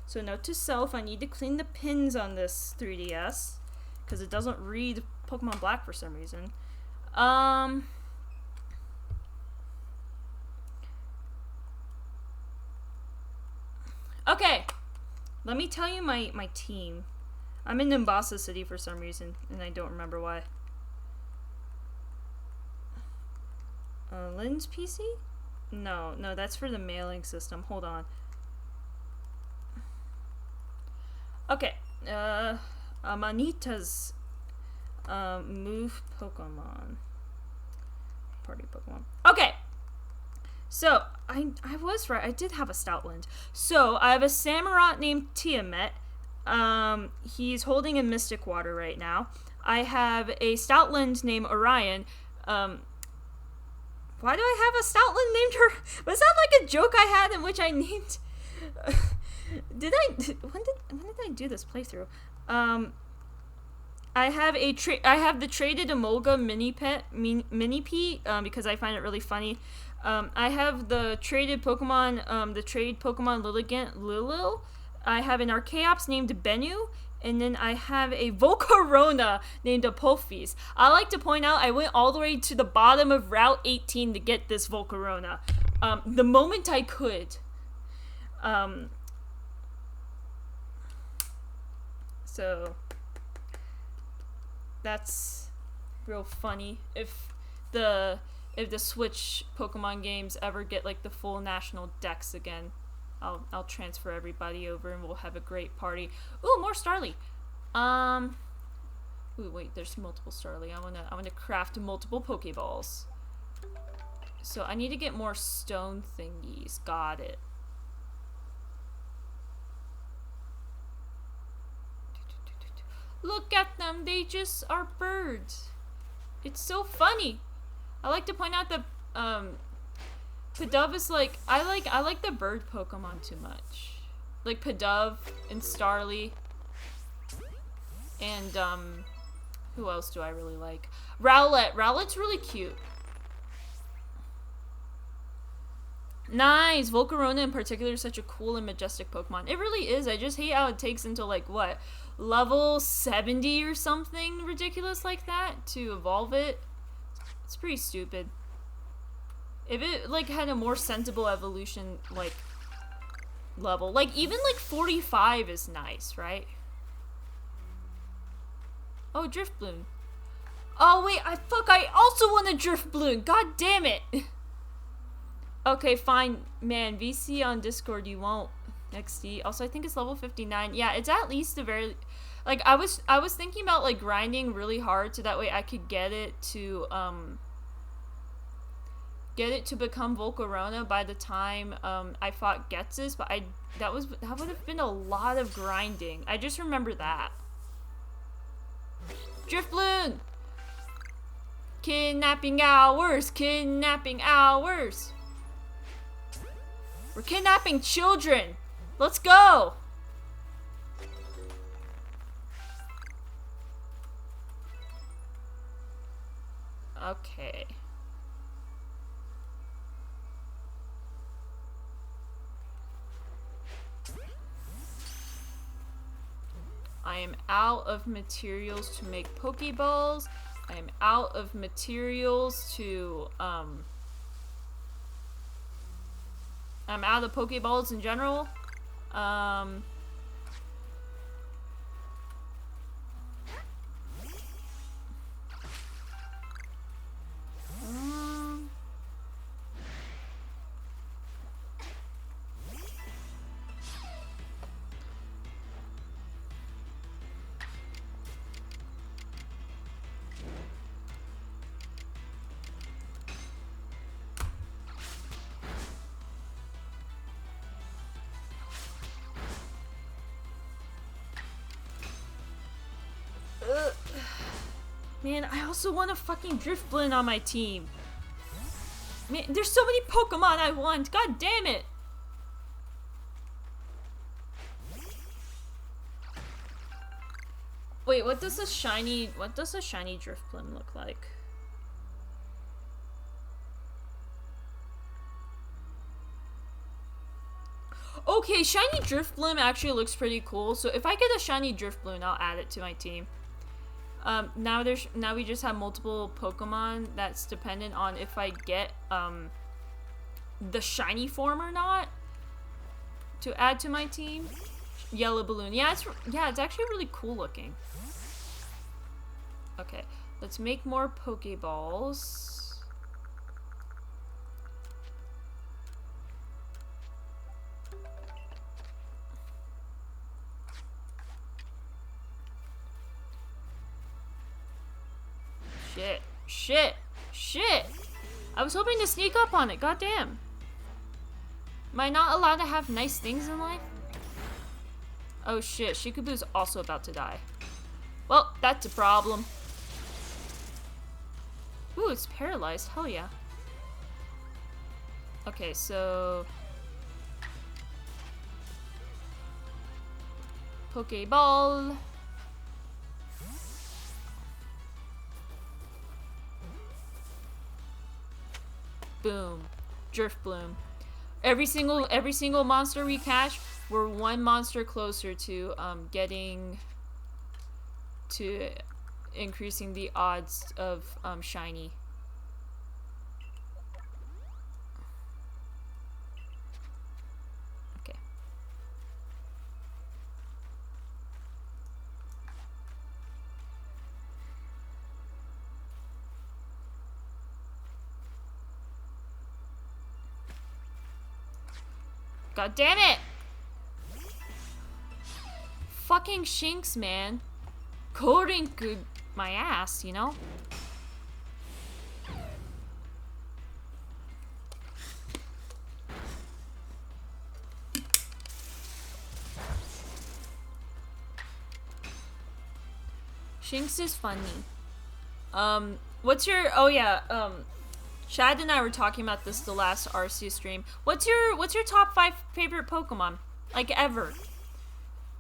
So note to self, I need to clean the pins on this 3DS because it doesn't read Pokemon Black for some reason. Okay, let me tell you my team. I'm in Nimbasa City for some reason, and I don't remember why. Lynn's PC? No, that's for the mailing system. Hold on. Okay, Amanita's move Pokemon. Party Pokemon. Okay! So, I was right. I did have a Stoutland. So, I have a Samurott named Tiamat. He's holding a Mystic Water right now. I have a Stoutland named Orion. Why do I have a Stoutland named her? Was that like a joke I had in which I named When did I do this playthrough? I have the traded Emolga mini P because I find it really funny. I have the traded Pokemon, the trade Pokemon Lilil. I have an Arceus named Bennu, and then I have a Volcarona named Apophis. I like to point out I went all the way to the bottom of Route 18 to get this Volcarona. The moment I could. So that's real funny. If the Switch Pokemon games ever get like the full national dex again, I'll transfer everybody over and we'll have a great party. Ooh, more Starly. Ooh, wait, there's multiple Starly. I wanna craft multiple Pokeballs. So I need to get more stone thingies. Got it. Look at them, they just are birds. It's so funny. I like to point out that Pidove is like I like the bird Pokemon too much. Like Pidove and Starly. And who else do I really like? Rowlet. Rowlet's really cute. Nice! Volcarona in particular is such a cool and majestic Pokemon. It really is. I just hate how it takes until like what? Level 70 or something ridiculous like that to evolve it. It's pretty stupid. If it like had a more sensible evolution like level, like even like 45 is nice, right? Oh, Driftbloom. Oh wait, I also want a Driftbloom. God damn it. Okay, fine, man. VC on Discord, you won't. XD. Also, I think it's level 59. Yeah, it's at least a very, like I was thinking about like grinding really hard so that way I could get it to become Volcarona by the time I fought Ghetsis, but that would have been a lot of grinding. I just remember that. Driftbloom. Kidnapping hours. Kidnapping hours. We're kidnapping children. Let's go. Okay. I am out of materials to make Pokeballs. I am out of materials to, I'm out of Pokeballs in general. Man, I also want a fucking Driftbloom on my team. Man, there's so many Pokemon I want. God damn it. Wait, what does a shiny Driftbloom look like? Okay, shiny Driftbloom actually looks pretty cool. So if I get a shiny Driftbloom, I'll add it to my team. Now we just have multiple Pokemon that's dependent on if I get the shiny form or not to add to my team. Yellow Balloon. Yeah, it's actually really cool looking. Okay, let's make more Pokeballs. Shit! I was hoping to sneak up on it, goddamn. Am I not allowed to have nice things in life? Oh shit, Shikabu's also about to die. Well, that's a problem. Ooh, it's paralyzed, hell yeah. Okay, so... Pokeball. Boom. Drifbloom. Every single monster we catch, we're one monster closer to increasing the odds of shiny. Okay. God damn it! Fucking Shinx, man. Korinku my ass, you know? Shinx is funny. What's your... Oh, yeah, Chad and I were talking about this the last Arceus stream. What's your top 5 favorite Pokemon? Like, ever?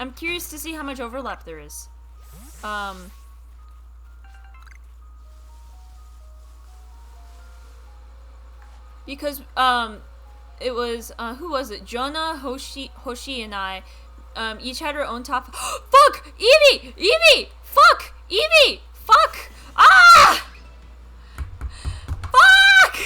I'm curious to see how much overlap there is. Because, it was, who was it? Jonah, Hoshi, and I, each had our own top... Fuck! Eevee! Eevee! Fuck! Eevee! Fuck! Ah! Fuck!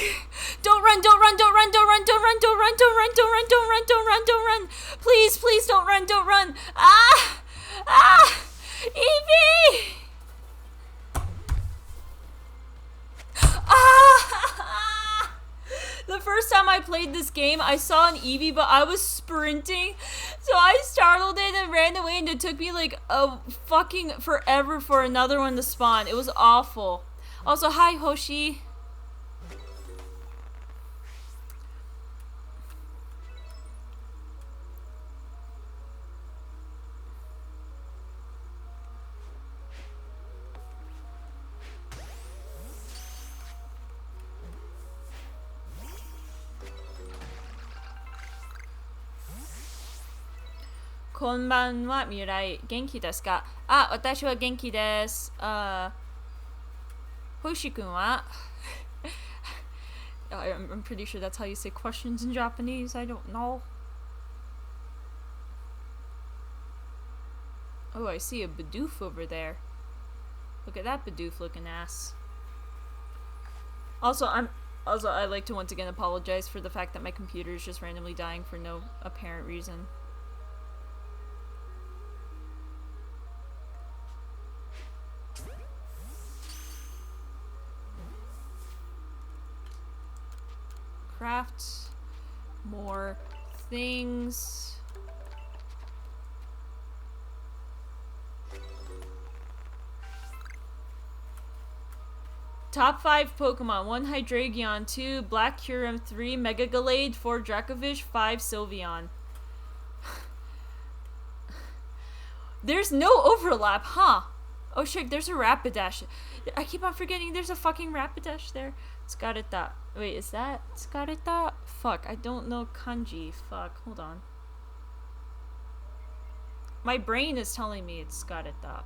Don't run, don't run, don't run, don't run, don't run, don't run, don't run, don't run, don't run, don't run, don't run. Please, please don't run, don't run. Ah! Ah! Eevee! Ah! The first time I played this game, I saw an Eevee, but I was sprinting. So I startled it and ran away, and it took me like a fucking forever for another one to spawn. It was awful. Also, hi, Hoshi. Konbanwa, Mirai. Genki desu ka? Ah, watashi wa genki desu. Hoshi-kun wa? I'm pretty sure that's how you say questions in Japanese. I don't know. Oh, I see a Bidoof over there. Look at that Bidoof looking ass. Also, I'd like to once again apologize for the fact that my computer is just randomly dying for no apparent reason. Craft more things. Top 5 Pokemon: 1 Hydreigon, 2 Black Kyurem, 3 Mega Gallade, 4 Dracovish, 5 Sylveon. There's no overlap, huh? Oh shit, there's a Rapidash. I keep on forgetting there's a fucking Rapidash there. Scareta. Wait, is that Scareta? Fuck, I don't know kanji. Fuck, hold on. My brain is telling me it's Scareta.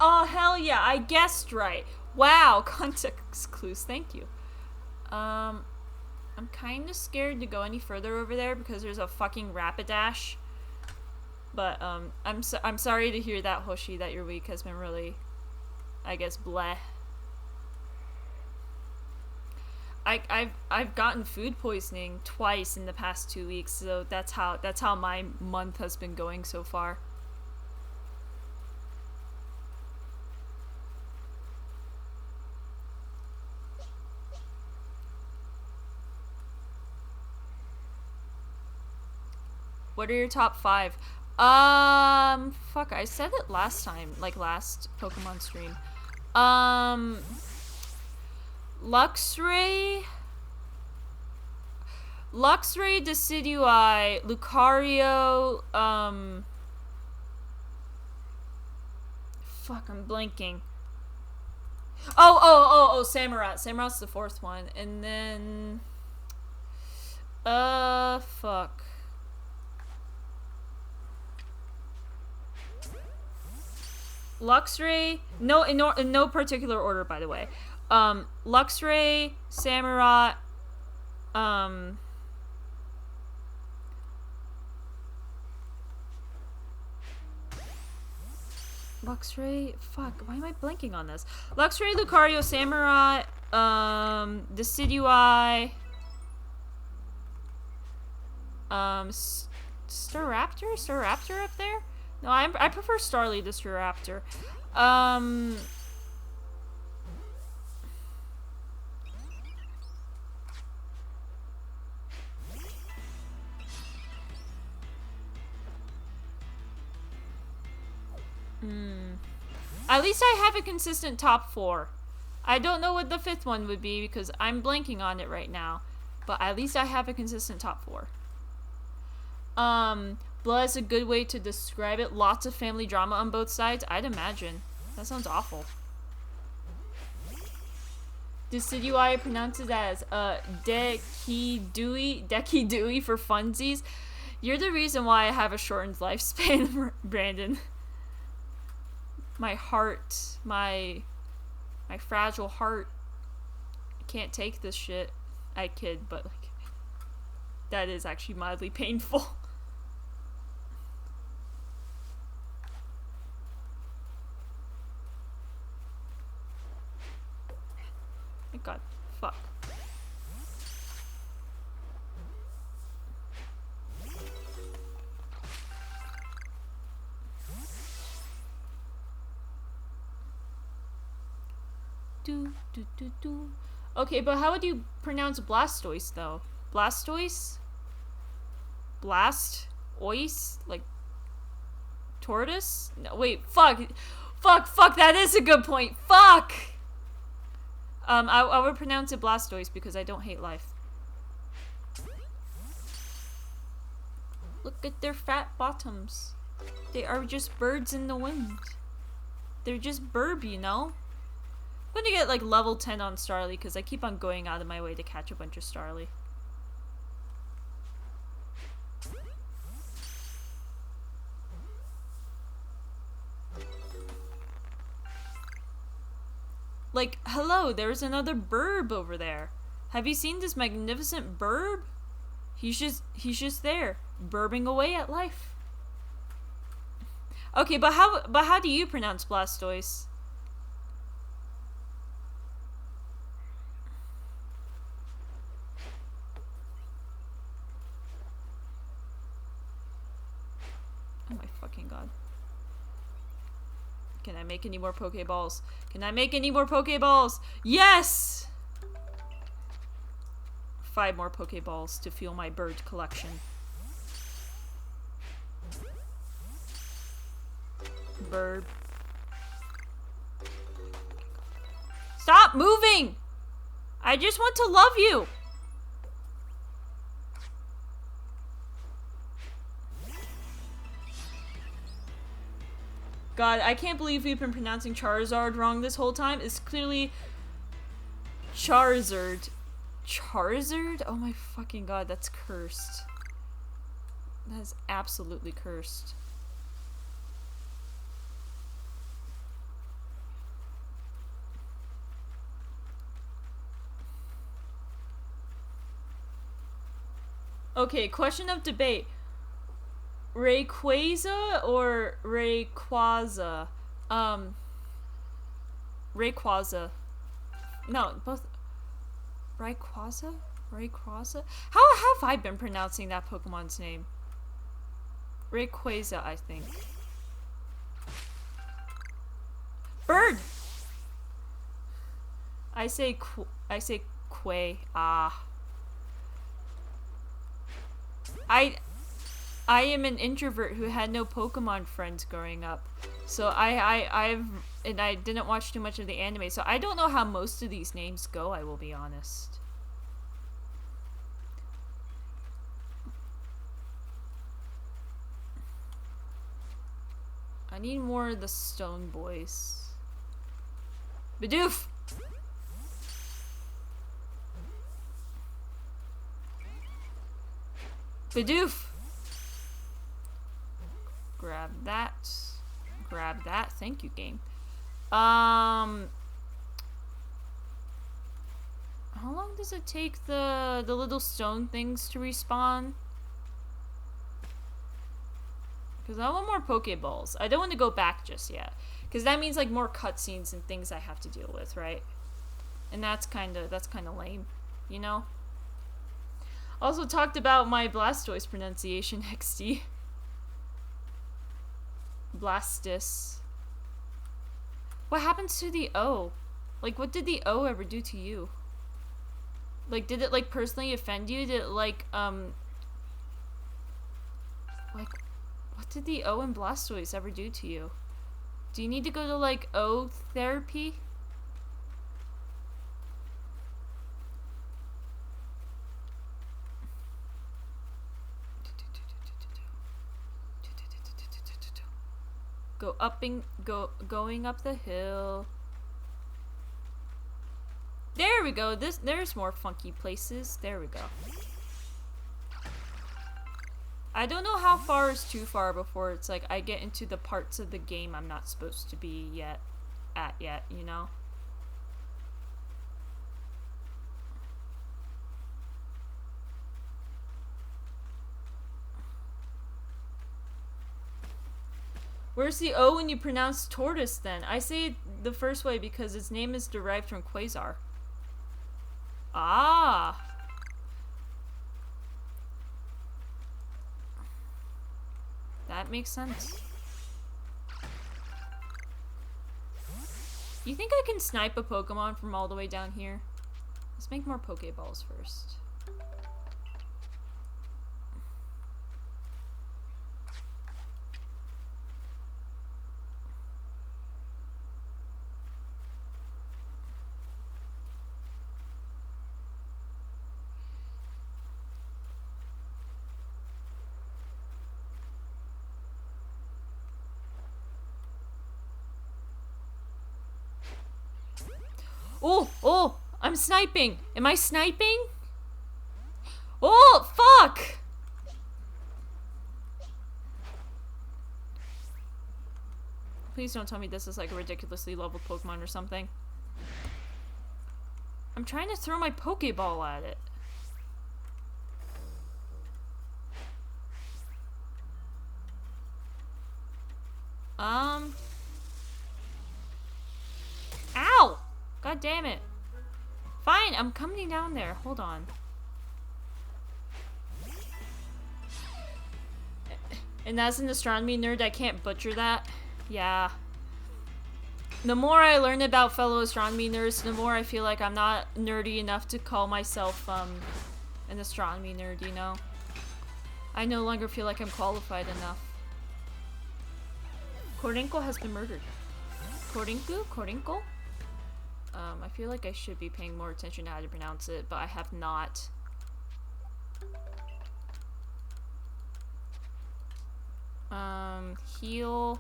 Oh, hell yeah, I guessed right. Wow, context clues, thank you. I'm kind of scared to go any further over there because there's a fucking Rapidash. But, I'm sorry to hear that, Hoshi, that your week has been really, I guess, bleh. I've gotten food poisoning twice in the past 2 weeks, so that's how my month has been going so far. What are your top 5? Fuck, I said it last time, like last Pokemon stream. Luxray, Decidueye, Lucario, fuck, I'm blanking. Oh, Samurott. Samurott's the 4th one. And then Fuck. Luxray, no, in no particular order, by the way. Luxray, Samurai, Luxray, fuck, why am I blanking on this? Luxray, Lucario, Samurai, Decidueye, Staraptor? Staraptor up there? No, I prefer Starly to Staraptor. At least I have a consistent top 4. I don't know what the 5th one would be because I'm blanking on it right now. But at least I have a consistent top 4. Blood is a good way to describe it. Lots of family drama on both sides. I'd imagine. That sounds awful. Decidueye pronounces as Dekidui for funsies. You're the reason why I have a shortened lifespan, Brandon. My heart, my fragile heart, I can't take this shit. I kid, but like, that is actually mildly painful. My god, fuck. Okay, but how would you pronounce Blastoise though? Blastoise? Blastoise? Like tortoise? No, wait, fuck, that is a good point. Fuck! I would pronounce it Blastoise because I don't hate life. Look at their fat bottoms. They are just birds in the wind. They're just burb, you know? I'm gonna get like level 10 on Starly because I keep on going out of my way to catch a bunch of Starly. Like, hello, there's another burb over there. Have you seen this magnificent burb? He's just there, burbing away at life. Okay, but how do you pronounce Blastoise? Oh my fucking god. Can I make any more Pokeballs? Can I make any more Pokeballs? Yes! 5 more Pokeballs to fuel my bird collection. Bird. Stop moving! I just want to love you! God, I can't believe we've been pronouncing Charizard wrong this whole time. It's clearly Charizard. Charizard? Oh my fucking god, that's cursed. That is absolutely cursed. Okay, question of debate. Rayquaza or Rayquaza? Rayquaza. No, both. Rayquaza? Rayquaza? How have I been pronouncing that Pokemon's name? Rayquaza, I think. Bird! I say Quay. Ah. I am an introvert who had no Pokemon friends growing up. So I didn't watch too much of the anime, so I don't know how most of these names go, I will be honest. I need more of the Stone Boys. Bidoof! Bidoof! Grab that. Grab that. Thank you, game. How long does it take the little stone things to respawn? Because I want more Pokeballs. I don't want to go back just yet. Because that means like more cutscenes and things I have to deal with, right? And that's kind of lame, you know? Also talked about my Blastoise pronunciation, XD. Blastus. What happens to the O? Like, what did the O ever do to you? Like, did it, like, personally offend you? Did it, like, what did the O in Blastoise ever do to you? Do you need to go to, like, O therapy? Going up the hill. There we go. There's more funky places. There we go. I don't know how far is too far before it's like I get into the parts of the game I'm not supposed to be yet, you know? Where's the O when you pronounce tortoise then? I say it the first way because its name is derived from Quasar. Ah! That makes sense. You think I can snipe a Pokemon from all the way down here? Let's make more Pokeballs first. Oh, I'm sniping. Am I sniping? Oh, fuck! Please don't tell me this is like a ridiculously leveled Pokemon or something. I'm trying to throw my Pokeball at it. Ow! God damn it. Fine, I'm coming down there. Hold on. And as an astronomy nerd, I can't butcher that. Yeah. The more I learn about fellow astronomy nerds, the more I feel like I'm not nerdy enough to call myself, an astronomy nerd, you know? I no longer feel like I'm qualified enough. Korinko has been murdered. Korinko? I feel like I should be paying more attention to how to pronounce it, but I have not. Heal.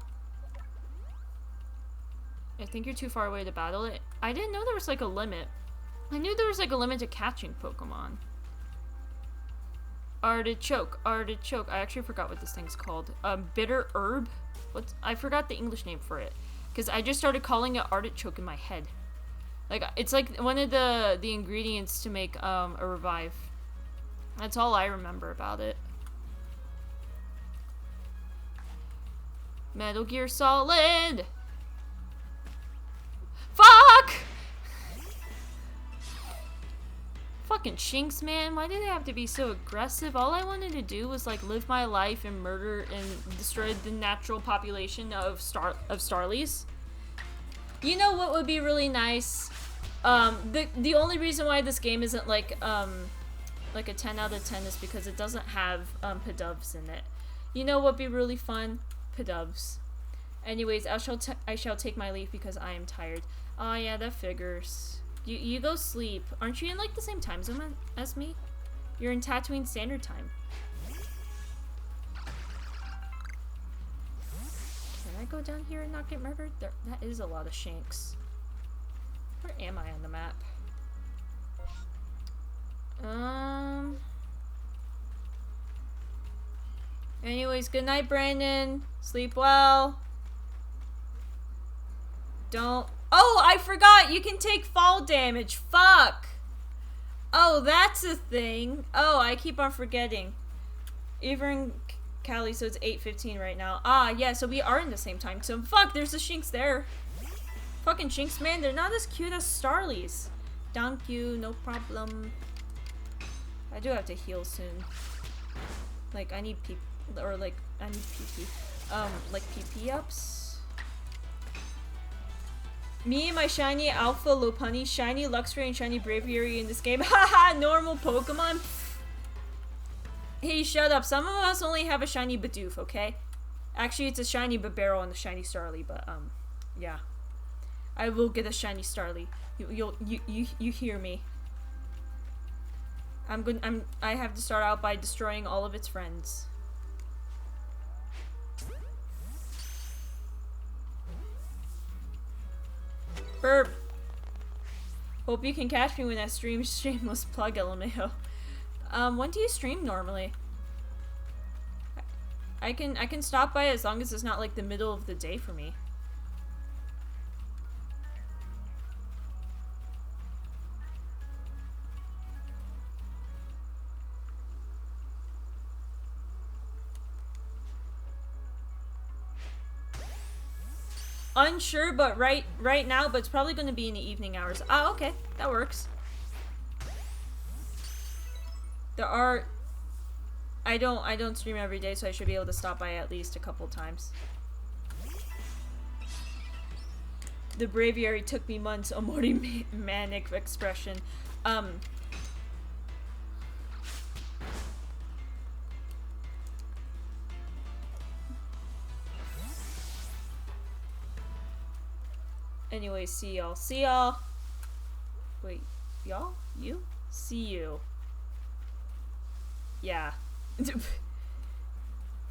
I think you're too far away to battle it. I didn't know there was like a limit. I knew there was like a limit to catching Pokemon. Artichoke. I actually forgot what this thing's called. Bitter herb? I forgot the English name for it. Because I just started calling it artichoke in my head. Like, it's like one of the ingredients to make a revive. That's all I remember about it. Metal Gear Solid! Fuck! Fucking Shinx, man. Why do they have to be so aggressive? All I wanted to do was, like, live my life and murder and destroy the natural population of Starlies. You know what would be really nice? The only reason why this game isn't, like a 10 out of 10 is because it doesn't have, Pidovs in it. You know what'd be really fun? Pidovs. Anyways, I shall take my leave because I am tired. Oh yeah, that figures. You go sleep. Aren't you in like the same time zone as me? You're in Tatooine Standard Time. Can I go down here and not get murdered? That is a lot of Shanks. Where am I on the map? Anyways, good night, Brandon. Sleep well. Don't. Oh, I forgot. You can take fall damage. Fuck. Oh, that's a thing. Oh, I keep on forgetting. Even Callie, so it's 8:15 right now. Ah, yeah, so we are in the same time. So fuck, there's the Shinx there. Fucking Shinx, man, they're not as cute as Starlies. Thank you, no problem. I do have to heal soon. Like, I need pee, or like, I need PP. Like PP ups. Me and my shiny Alpha Lopunny, shiny Luxray, and shiny Braviary in this game. Haha, normal Pokemon. Hey, shut up. Some of us only have a shiny Bidoof, okay? Actually, it's a shiny Bibarel and a shiny Starly, but, yeah. I will get a shiny Starly. You hear me. I have to start out by destroying all of its friends. Burp. Hope you can catch me when I stream shameless plug, LMAO. When do you stream normally? I can stop by as long as it's not like the middle of the day for me. Unsure, but right now, but it's probably going to be in the evening hours. Ah, okay, that works. I don't stream every day, so I should be able to stop by at least a couple times. The Braviary took me months. A more manic expression. Anyway, see y'all. See y'all. Wait, y'all? You? See you. Yeah.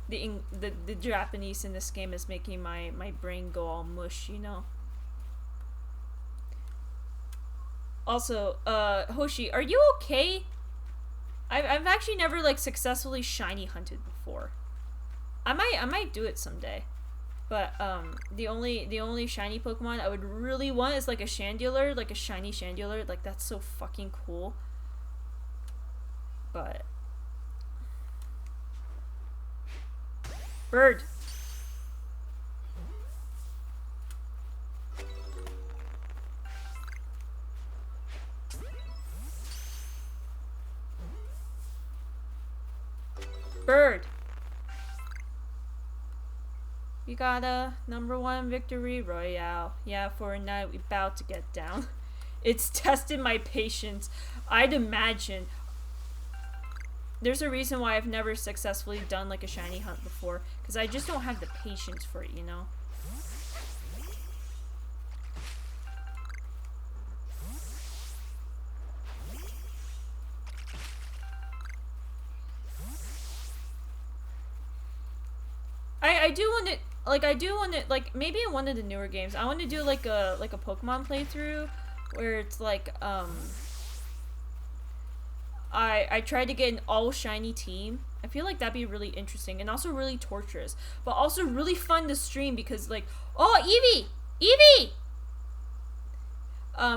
the Japanese in this game is making my brain go all mush, you know. Also, Hoshi, are you okay? I've actually never like successfully shiny hunted before. I might do it someday. But the only shiny Pokemon I would really want is like a Chandelure, like a shiny Chandelure. Like that's so fucking cool. But bird. Bird. We got a #1 victory royale. Yeah, for a night we about to get down. It's tested my patience. I'd imagine. There's a reason why I've never successfully done like a shiny hunt before, because I just don't have the patience for it, you know? I do want to, like, maybe in one of the newer games, I want to do like a Pokemon playthrough where it's like, I tried to get an all shiny team. I feel like that'd be really interesting and also really torturous, but also really fun to stream because like, oh, Eevee!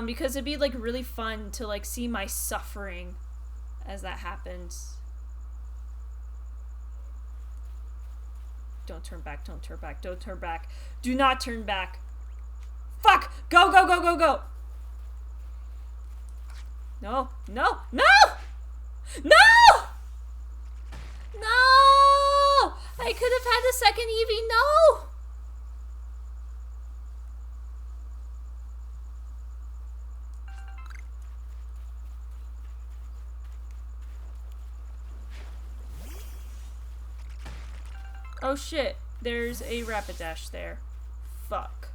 Because it'd be like really fun to like see my suffering as that happens. Don't turn back, don't turn back, don't turn back. Do not turn back. Fuck! Go, go, go, go, go! No, no, no! No! No! I could have had a second Eevee, no! Oh shit, there's a Rapidash there. Fuck.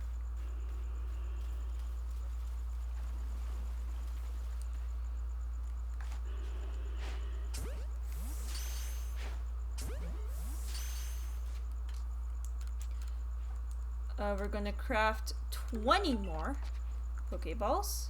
We're gonna craft 20 more Pokeballs.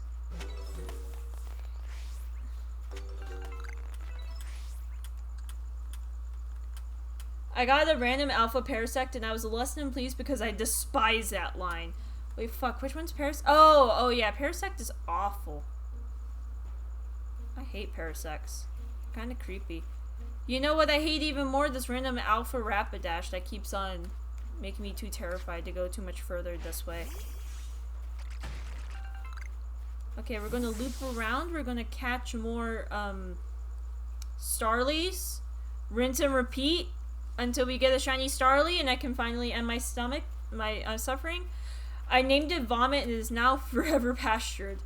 I got a random alpha parasect and I was less than pleased because I despise that line. Wait, fuck, which one's Parasect? Oh yeah, Parasect is awful. I hate Parasects. Kinda creepy. You know what I hate even more? This random alpha Rapidash that keeps on making me too terrified to go too much further this way. Okay, we're gonna loop around. We're gonna catch more, Starlies. Rinse and repeat until we get a shiny Starly and I can finally end my stomach, my suffering. I named it Vomit and it is now forever pastured.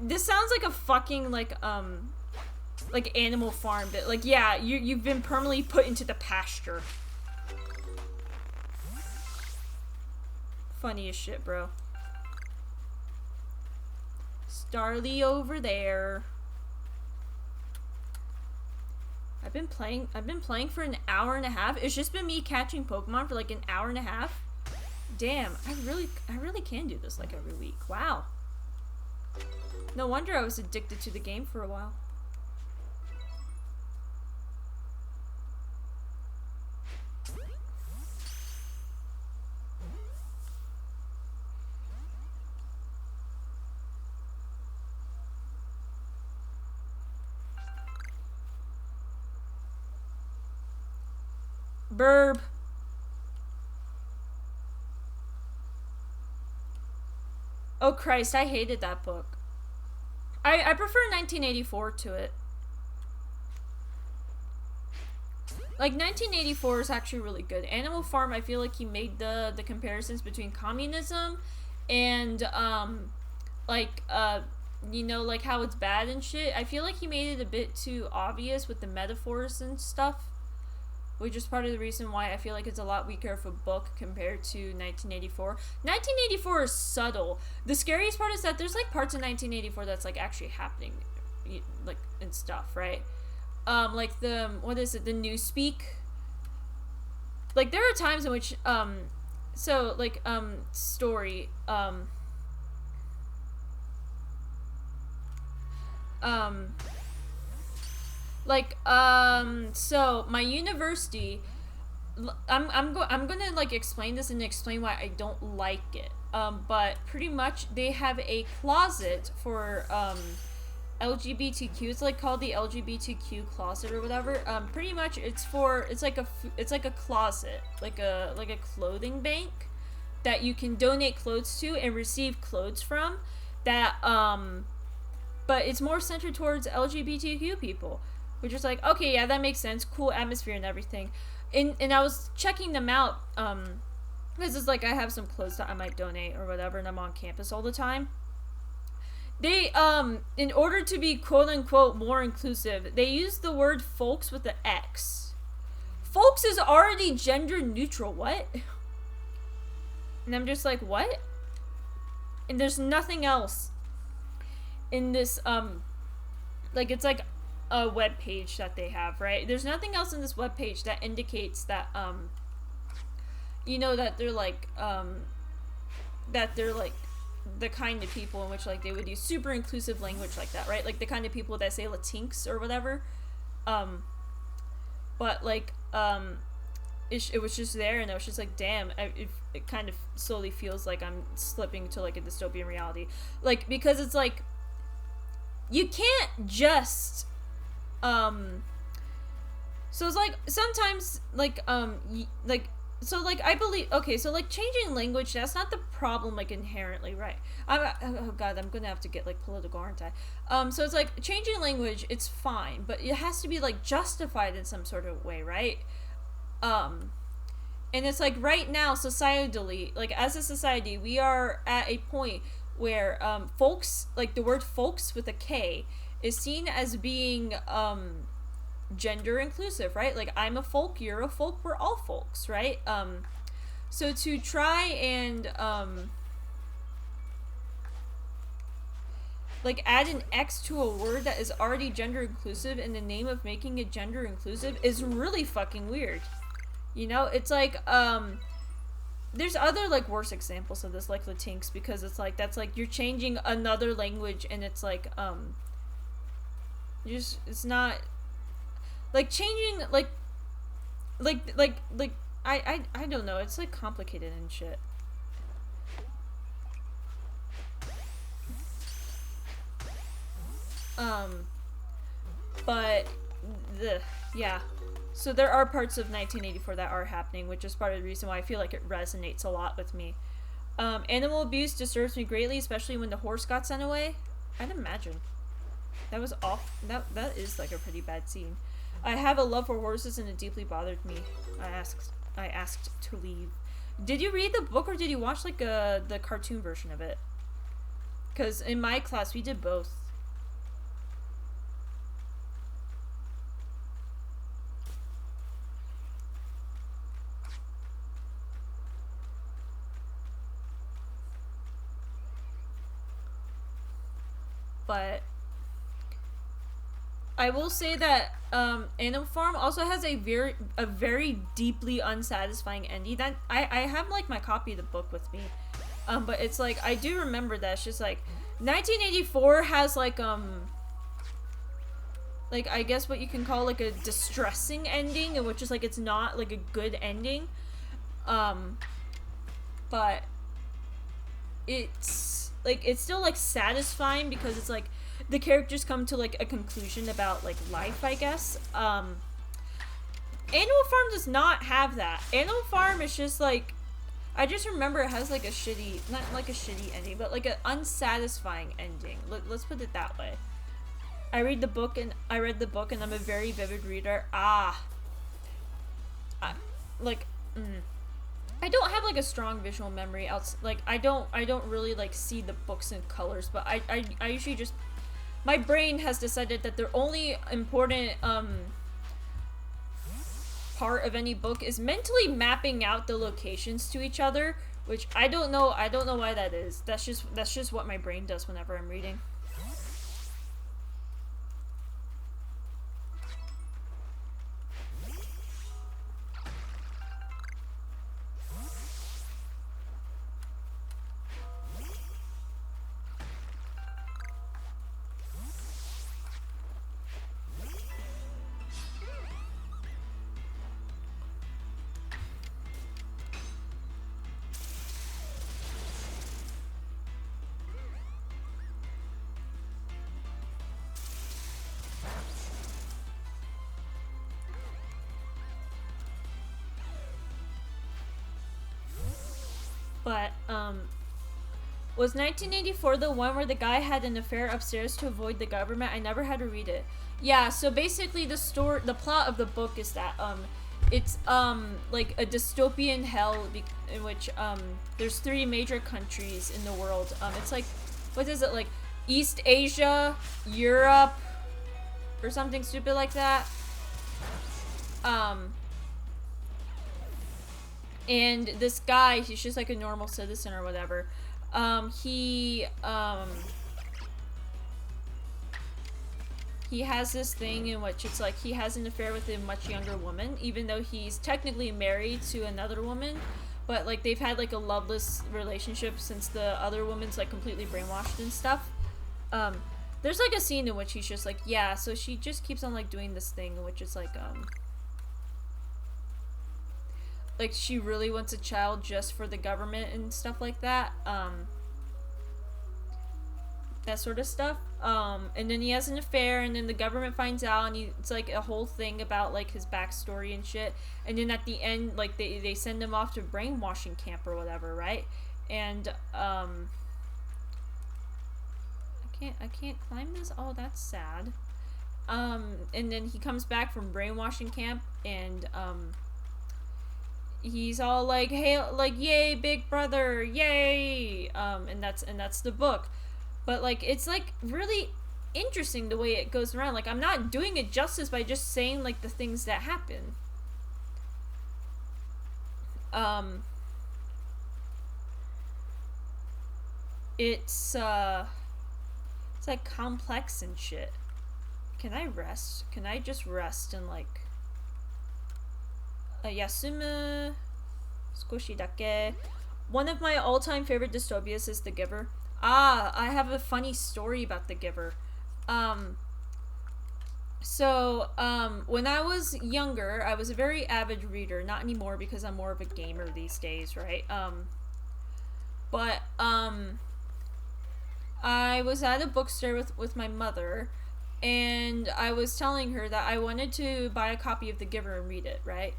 This sounds like a fucking, like Animal Farm bit. Like, yeah, you've been permanently put into the pasture. Funny as shit, bro. Starly over there. I've been playing for an hour and a half. It's just been me catching Pokemon for like an hour and a half. Damn, I really can do this like every week. Wow. No wonder I was addicted to the game for a while. Burb. Oh Christ, I hated that book. I prefer 1984 to it. Like 1984 is actually really good. Animal Farm, I feel like he made the comparisons between communism and you know, like how it's bad and shit. I feel like he made it a bit too obvious with the metaphors and stuff, which is part of the reason why I feel like it's a lot weaker of a book compared to 1984. 1984 is subtle. The scariest part is that there's like parts of 1984 that's like actually happening, like, and stuff, right? Like the, what is it, the Newspeak? Like there are times in which, story, so my university, I'm gonna like explain this and explain why I don't like it. But pretty much they have a closet for LGBTQ. It's like called the LGBTQ closet or whatever. Pretty much it's like a closet, like a clothing bank that you can donate clothes to and receive clothes from. That but it's more centered towards LGBTQ people. Which is like, okay, yeah, that makes sense. Cool atmosphere and everything. And I was checking them out, because it's like I have some clothes that I might donate or whatever, and I'm on campus all the time. They, in order to be quote-unquote more inclusive, they use the word folks with the X. Folks is already gender neutral, what? And I'm just like, what? And there's nothing else in this, like, it's like a web page that they have, right? There's nothing else in this web page that indicates that you know, that they're like the kind of people in which like they would use super inclusive language like that, right? Like the kind of people that say Latinx or whatever. But like it was just there, and I was just like, damn, it kind of slowly feels like I'm slipping to like a dystopian reality, like, because it's like you can't just so it's like sometimes like so like I believe, okay, so like changing language, that's not the problem like inherently, right? Oh god, I'm gonna have to get like political, aren't I? So it's like changing language, it's fine, but it has to be like justified in some sort of way, right? And it's like right now societally, like as a society, we are at a point where folks, like the word folks with a K is seen as being gender inclusive, right? Like I'm a folk, you're a folk, we're all folks, right? So to try and like add an X to a word that is already gender inclusive in the name of making it gender inclusive is really fucking weird. You know, it's like there's other like worse examples of this, like Latinx, because it's like that's like you're changing another language, and it's like it's not like changing, like I don't know, it's like complicated and shit. But yeah. So there are parts of 1984 that are happening, which is part of the reason why I feel like it resonates a lot with me. Animal abuse disturbs me greatly, especially when the horse got sent away. I'd imagine. That was off. That is like a pretty bad scene. I have a love for horses and it deeply bothered me. I asked to leave. Did you read the book or did you watch like the cartoon version of it? Because in my class we did both. But I will say that Animal Farm also has a very deeply unsatisfying ending. That I have like my copy of the book with me, but it's like I do remember that it's just like 1984 has like I guess what you can call like a distressing ending, in which is like it's not like a good ending, but it's like it's still like satisfying because it's like the characters come to like a conclusion about like life, I guess. Animal Farm does not have that. Animal Farm is just like, I just remember it has like a shitty, not like a shitty ending, but like an unsatisfying ending. Let's put it that way. I read the book and I'm a very vivid reader. I don't have like a strong visual memory like I don't really like see the books in colors, but I usually just, my brain has decided that the only important part of any book is mentally mapping out the locations to each other, which I don't know why that is. That's just what my brain does whenever I'm reading. But, was 1984 the one where the guy had an affair upstairs to avoid the government? I never had to read it. Yeah, so basically the plot of the book is that, it's, like a dystopian hell in which, there's 3 major countries in the world. It's like, what is it, like, East Asia, Europe, or something stupid like that. And this guy, he's just like a normal citizen or whatever. He has this thing in which it's like he has an affair with a much younger woman, even though he's technically married to another woman. But like they've had like a loveless relationship since the other woman's like completely brainwashed and stuff. There's like a scene in which he's just like, yeah, so she just keeps on like doing this thing, which is like she really wants a child just for the government and stuff like that. That sort of stuff. And then he has an affair, and then the government finds out, and it's like a whole thing about like his backstory and shit. And then at the end, like they send him off to brainwashing camp or whatever, right? And I can't climb this. Oh, that's sad. And then he comes back from brainwashing camp, and he's all like, hey, like, yay, big brother, yay, and that's the book. But like it's like really interesting the way it goes around. Like I'm not doing it justice by just saying like the things that happen. It's like complex and shit. Can I rest? Can I just rest and like Yasumu skoshi dake. One of my all-time favorite dystopias is The Giver. I have a funny story about The Giver. So, when I was younger, I was a very avid reader. Not anymore because I'm more of a gamer these days, right? But, I was at a bookstore with my mother, and I was telling her that I wanted to buy a copy of The Giver and read it, right?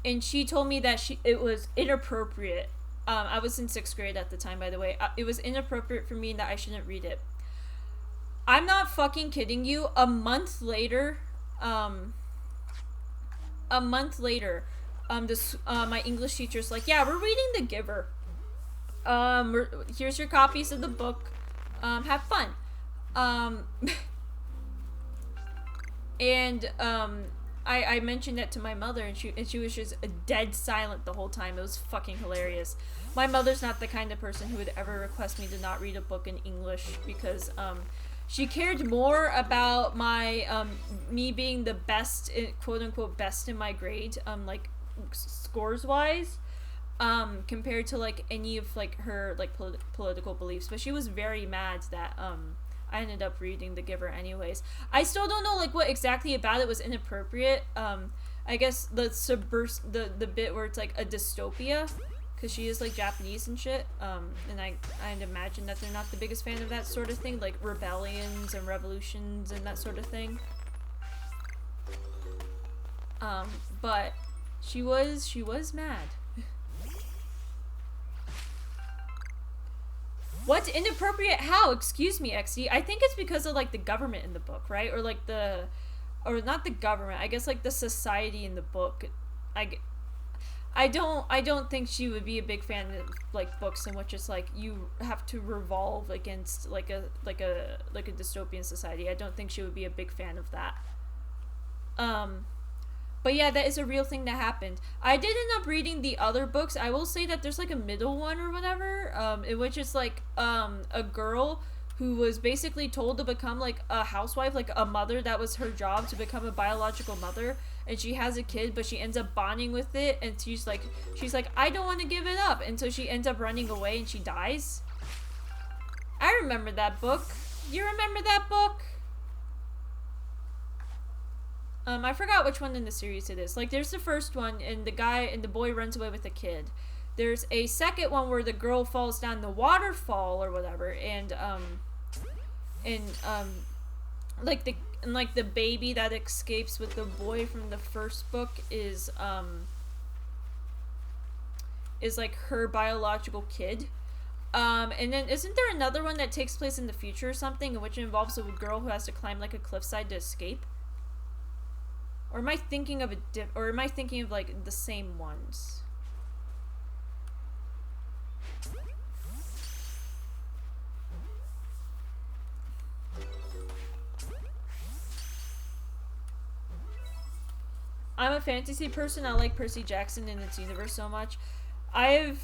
And she told me that it was inappropriate. I was in 6th grade at the time, by the way. It was inappropriate for me and that I shouldn't read it. I'm not fucking kidding you. A month later, my English teacher's like, yeah, we're reading The Giver. Here's your copies of the book. Have fun. And I mentioned that to my mother, and she was just dead silent the whole time. It was fucking hilarious. My mother's not the kind of person who would ever request me to not read a book in English because she cared more about my me being the best, quote unquote, best in my grade, like scores wise, compared to like any of like her like political beliefs. But she was very mad that I ended up reading The Giver anyways. I still don't know like what exactly about it was inappropriate. I guess the bit where it's like a dystopia, because she is like Japanese and shit. And I'd imagine that they're not the biggest fan of that sort of thing, like rebellions and revolutions and that sort of thing. But she was mad. What? Inappropriate? How? Excuse me, XD. I think it's because of like the government in the book, right? Or like or not the government. I guess like the society in the book. I don't think she would be a big fan of like books in which it's like you have to revolve against like a dystopian society. I don't think she would be a big fan of that. But yeah, that is a real thing that happened. I did end up reading the other books. I will say that there's like a middle one or whatever, in which it's like a girl who was basically told to become like a housewife, like a mother. That was her job, to become a biological mother. And she has a kid, but she ends up bonding with it, and she's like, I don't want to give it up, and so she ends up running away and she dies. I remember that book. You remember that book? I forgot which one in the series it is. Like, there's the first one, and the boy runs away with the kid. There's a second one where the girl falls down the waterfall or whatever, and the baby that escapes with the boy from the first book is like her biological kid. And then isn't there another one that takes place in the future or something, in which it involves a girl who has to climb like a cliffside to escape? Or am I thinking of like the same ones? I'm a fantasy person. I like Percy Jackson and its universe so much. I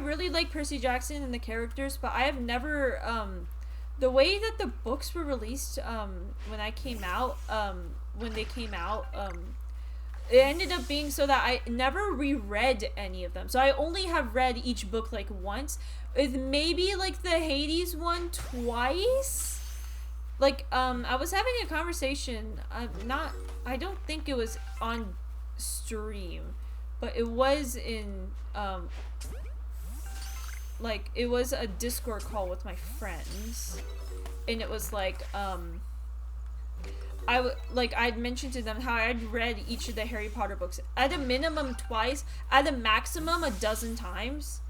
really like Percy Jackson and the characters, but I have never the way that the books were released when they came out, it ended up being so that I never reread any of them. So I only have read each book like once, with maybe like the Hades one twice. Like I was having a conversation, I don't think it was on stream, but it was in like it was a Discord call with my friends, and it was like I'd mentioned to them how I'd read each of the Harry Potter books at a minimum twice, at a maximum a dozen times.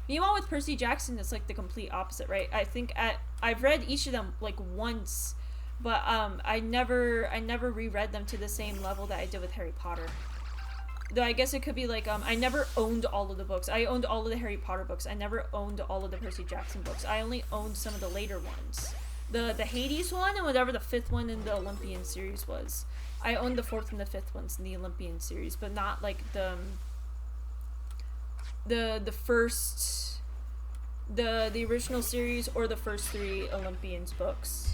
Meanwhile with Percy Jackson, it's like the complete opposite, right? I think I've read each of them like once, but I never reread them to the same level that I did with Harry Potter. Though I guess it could be like I never owned all of the books. I owned all of the Harry Potter books. I never owned all of the Percy Jackson books. I only owned some of the later ones. The Hades one and whatever the 5th one in the Olympian series was. I owned the 4th and the 5th ones in the Olympian series, but not like the first, the original series or the first 3 Olympians books.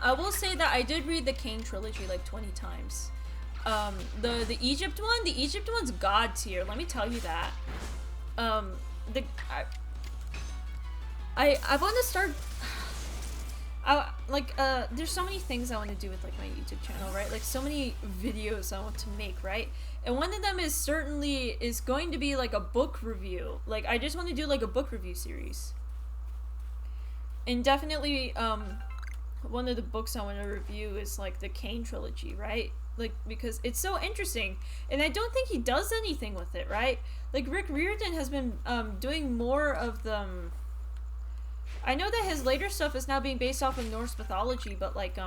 I will say that I did read the Kane trilogy like 20 times. The Egypt one's god tier. Let me tell you that. I want to start. There's so many things I want to do with like my YouTube channel, right? Like so many videos I want to make, right? And one of them is going to be like a book review. Like I just want to do like a book review series. And definitely, one of the books I want to review is like the Kane trilogy, right? Like because it's so interesting, and I don't think he does anything with it, right? Like Rick Riordan has been doing more of the. I know that his later stuff is now being based off of Norse mythology, but like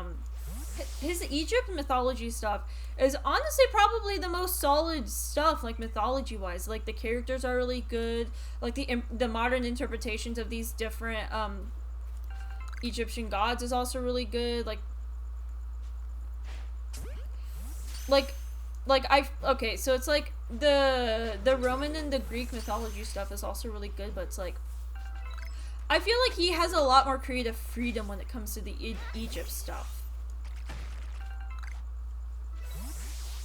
his Egypt mythology stuff is honestly probably the most solid stuff, like mythology wise. Like the characters are really good, like the modern interpretations of these different Egyptian gods is also really good. Okay, so it's like the Roman and the Greek mythology stuff is also really good, but it's like I feel like he has a lot more creative freedom when it comes to the Egypt stuff.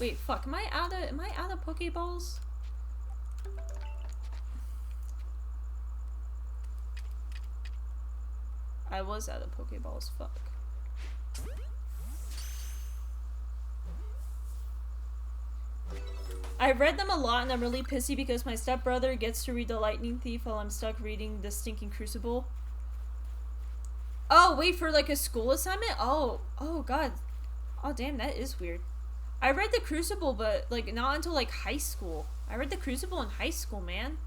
Wait, fuck, am I out of Pokeballs? I was out of Pokeballs, fuck. I read them a lot and I'm really pissy because my stepbrother gets to read The Lightning Thief while I'm stuck reading The Stinking Crucible. Oh, wait, for like a school assignment? Oh god. Oh damn, that is weird. I read The Crucible, but like not until like high school. I read The Crucible in high school, man.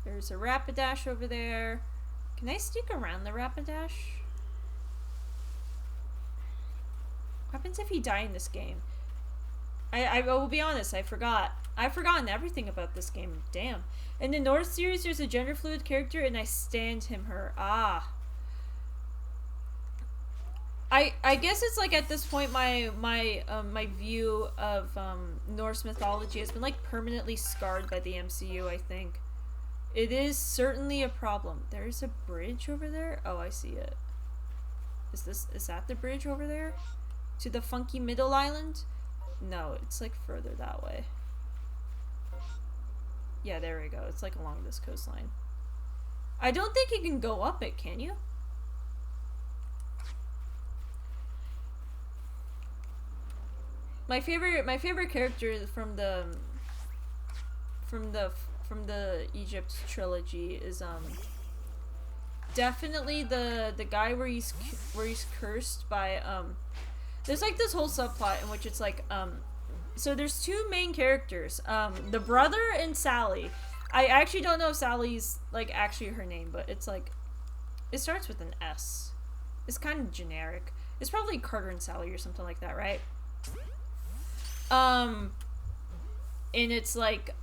There's a Rapidash over there. Can I sneak around the Rapidash? What happens if he die in this game? I will be honest, I forgot. I've forgotten everything about this game. Damn. In the North series, there's a gender fluid character, and I stand him/her. Ah. I guess it's like at this point my view of Norse mythology has been like permanently scarred by the MCU, I think. It is certainly a problem. There's a bridge over there? Oh, I see it. Is that the bridge over there? To the funky middle island? No, it's like further that way. Yeah, there we go. It's like along this coastline. I don't think you can go up it, can you? My favorite character from the Egypt trilogy is definitely the guy where he's cursed by there's like this whole subplot in which it's like so there's two main characters, the brother and Sally. I actually don't know if Sally's like actually her name, but it's like it starts with an S. It's kind of generic. It's probably Carter and Sally or something like that, right? And it's like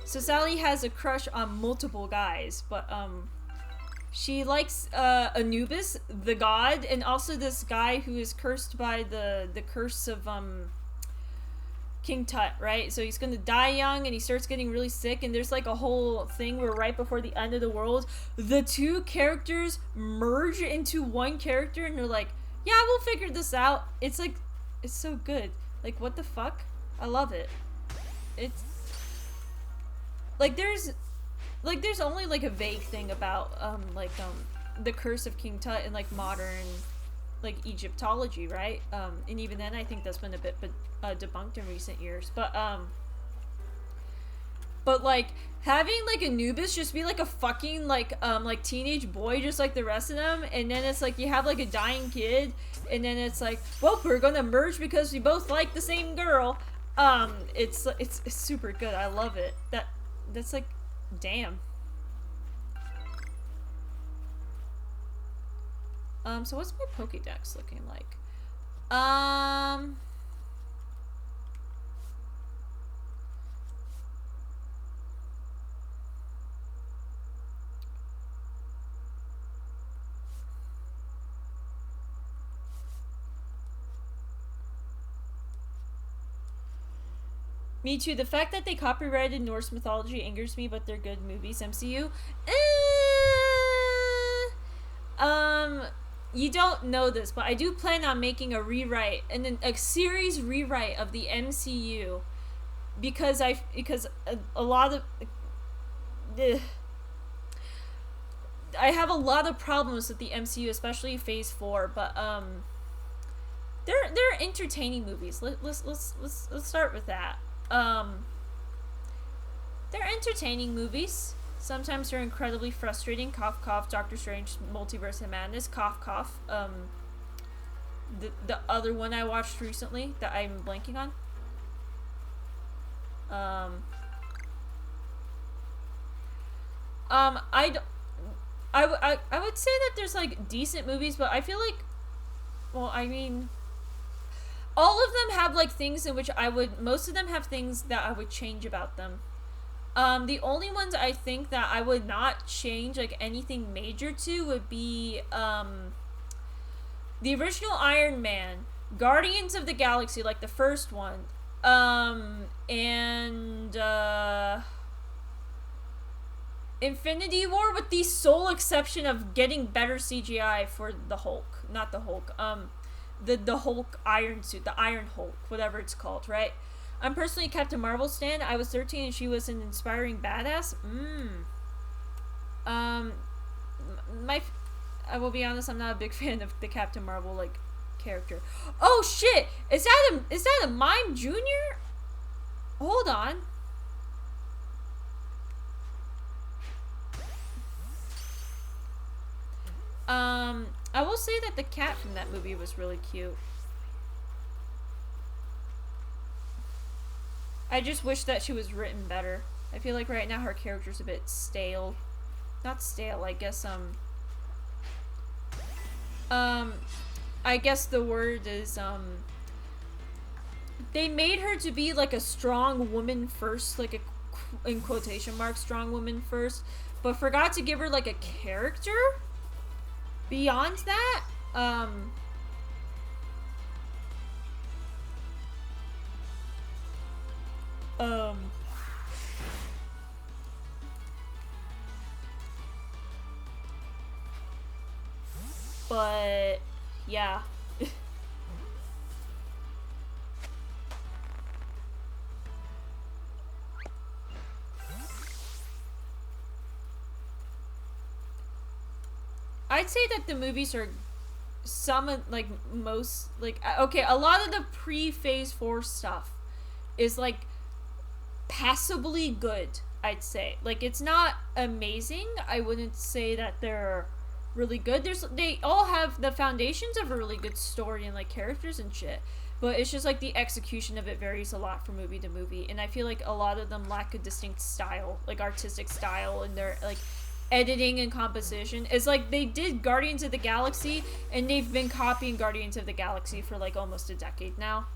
so Sally has a crush on multiple guys, but she likes Anubis, the god, and also this guy who is cursed by the curse of King Tut, right? So he's gonna die young and he starts getting really sick, and there's like a whole thing where right before the end of the world, the two characters merge into one character and they're like, yeah, we'll figure this out. It's like, it's so good. Like, what the fuck? I love it. It's like there's only like a vague thing about the curse of King Tut in like modern like Egyptology, right? And even then I think that's been a bit debunked in recent years, but like having like Anubis just be like a fucking like teenage boy just like the rest of them, and then it's like you have like a dying kid, and then it's like, well, we're gonna merge because we both like the same girl. It's super good. I love it. That's like, damn. So what's my Pokédex looking like? Me too. The fact that they copyrighted Norse mythology angers me, but they're good movies. MCU. You don't know this, but I do plan on making a rewrite and then a series rewrite of the MCU because a lot of I have a lot of problems with the MCU, especially Phase 4, but they're entertaining movies. Let's start with that. They're entertaining movies. Sometimes they're incredibly frustrating. Cough, cough. Doctor Strange, Multiverse of Madness. Cough, cough. The other one I watched recently that I'm blanking on. I would say that there's like decent movies, but I feel like, well, I mean, all of them have like things in which most of them have things that I would change about them. The only ones I think that I would not change like anything major to would be the original Iron Man, Guardians of the Galaxy, like the first one, and Infinity War, with the sole exception of getting better CGI for the Hulk, not the Hulk, the Hulk Iron Suit, the Iron Hulk, whatever it's called, right? I'm personally a Captain Marvel stan. I was 13 and she was an inspiring badass. I will be honest, I'm not a big fan of the Captain Marvel like character. Oh shit! Is that a Mime Junior? Hold on. I will say that the cat from that movie was really cute. I just wish that she was written better. I feel like right now her character's a bit stale. Not stale, I guess, I guess the word is, they made her to be like a strong woman first, like in quotation marks, strong woman first, but forgot to give her like a character beyond that. But yeah. I'd say that the movies are some of, like, most, like, okay, a lot of the pre-Phase 4 stuff is, like, passably good, I'd say. Like, it's not amazing. I wouldn't say that they're really good. They all have the foundations of a really good story and, like, characters and shit. But it's just, like, the execution of it varies a lot from movie to movie. And I feel like a lot of them lack a distinct style, like, artistic style, and their, like, editing and composition. It's like they did Guardians of the Galaxy, and they've been copying Guardians of the Galaxy for, like, almost a decade now.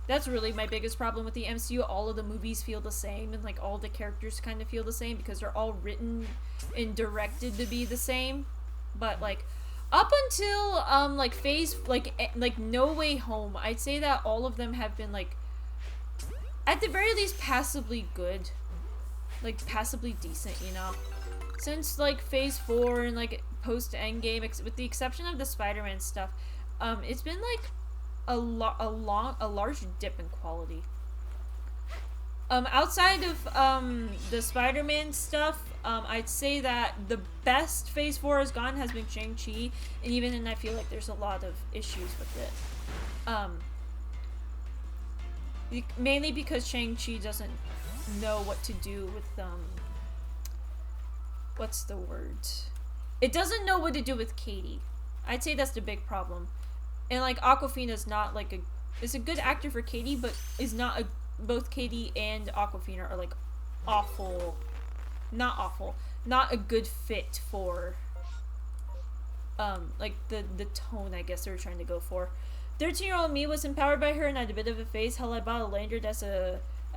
That's really my biggest problem with the MCU. All of the movies feel the same, and, like, all the characters kind of feel the same because they're all written and directed to be the same. But, like, up until, like, Phase, like, No Way Home, I'd say that all of them have been, like, at the very least, passably good. Like, passably decent, you know? Since, like, Phase 4 and, like, post-Endgame, with the exception of the Spider-Man stuff, it's been, like, a large dip in quality. Outside of, the Spider-Man stuff, I'd say that the best Phase 4 has gone has been Shang-Chi, and even then I feel like there's a lot of issues with it. Mainly because Shang-Chi doesn't know what to do with, what's the word? It doesn't know what to do with Katie. I'd say that's the big problem. And, like, Awkwafina's not, like, is a good actor for Katie, but is not both Katie and Awkwafina are, like, not a good fit for, like, the tone, I guess, they were trying to go for. 13-year-old me was empowered by her and had a bit of a phase. Hell, I bought a lanyard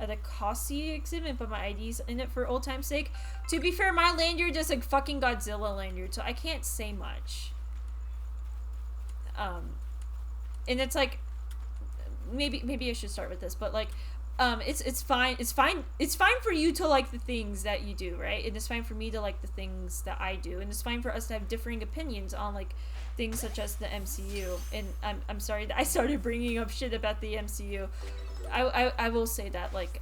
at a Cossie exhibit and put my IDs in it for old time's sake. To be fair, my lanyard is a fucking Godzilla lanyard, so I can't say much. And it's like, maybe I should start with this, but like it's fine for you to like the things that you do, right? And it's fine for me to like the things that I do, and it's fine for us to have differing opinions on like things such as the MCU. And I'm sorry that I started bringing up shit about the MCU. I will say that like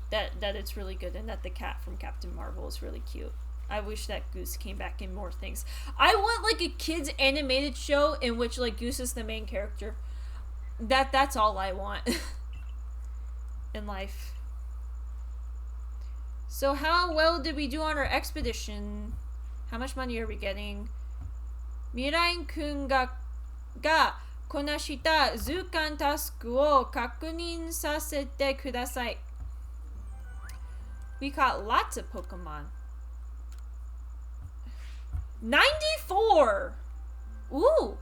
that it's really good, and that the cat from Captain Marvel is really cute. I wish that Goose came back in more things. I want like a kids animated show in which like Goose is the main character. That's all I want in life. So how well did we do on our expedition? How much money are we getting? Mirai-kun ga konashita zukan tasku wo kakunin sasete kudasai. We caught lots of Pokemon. 94! Ooh!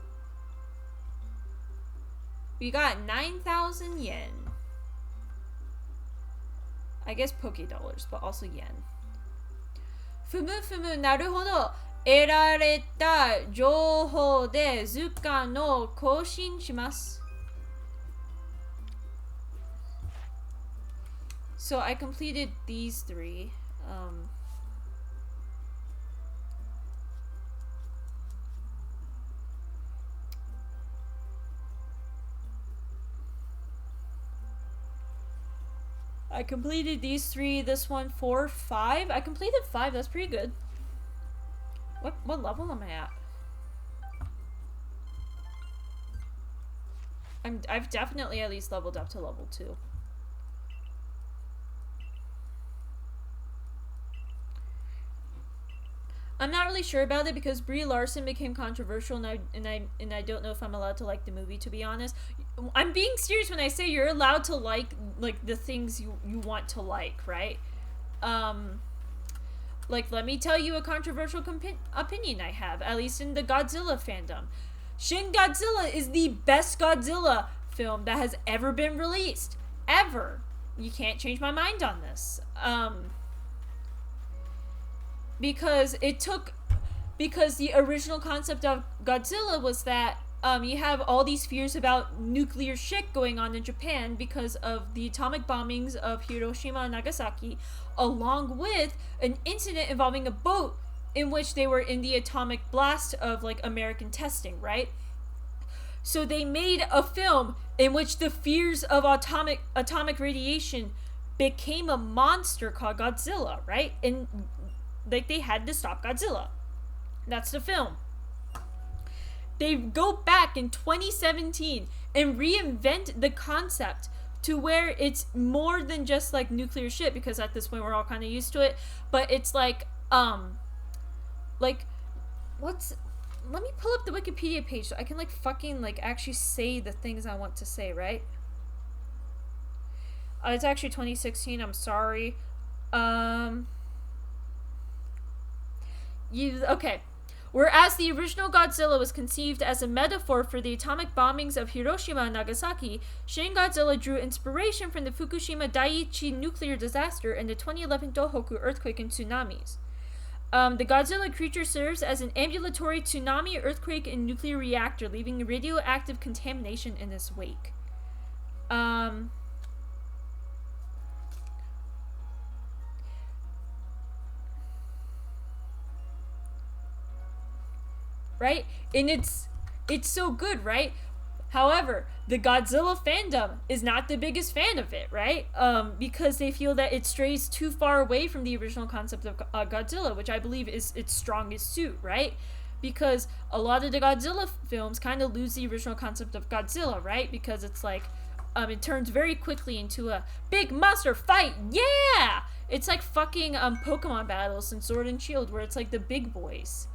We got 9,000 yen. I guess Poké dollars, but also yen. Fumu, なるほど。得られた情報で図鑑を更新します。So I completed these 3. I completed these 3, this one 4, 5. I completed 5, that's pretty good. What level am I at? I've definitely at least leveled up to level 2. I'm not really sure about it because Brie Larson became controversial, and I don't know if I'm allowed to like the movie, to be honest. I'm being serious when I say you're allowed to like the things you want to like, right? Like, let me tell you a controversial opinion I have, at least in the Godzilla fandom. Shin Godzilla is the best Godzilla film that has ever been released. Ever. You can't change my mind on this. Because the original concept of Godzilla was that you have all these fears about nuclear shit going on in Japan because of the atomic bombings of Hiroshima and Nagasaki, along with an incident involving a boat in which they were in the atomic blast of like American testing, right? So they made a film in which the fears of atomic radiation became a monster called Godzilla, right? And like they had to stop Godzilla. That's the film. They go back in 2017 and reinvent the concept to where it's more than just like nuclear shit, because at this point we're all kind of used to it, but it's like what's, let me pull up the Wikipedia page so I can like fucking like actually say the things I want to say, right? It's actually 2016, I'm sorry. Okay. Whereas the original Godzilla was conceived as a metaphor for the atomic bombings of Hiroshima and Nagasaki, Shin Godzilla drew inspiration from the Fukushima Daiichi nuclear disaster and the 2011 Tohoku earthquake and tsunamis. The Godzilla creature serves as an ambulatory tsunami, earthquake, and nuclear reactor, leaving radioactive contamination in its wake. Right? And it's so good, right? However, the Godzilla fandom is not the biggest fan of it, right? Because they feel that it strays too far away from the original concept of Godzilla, which I believe is its strongest suit, right? Because a lot of the Godzilla films kind of lose the original concept of Godzilla, right? Because it's like, it turns very quickly into a big monster fight, yeah! It's like fucking Pokemon battles in Sword and Shield, where it's like the big boys.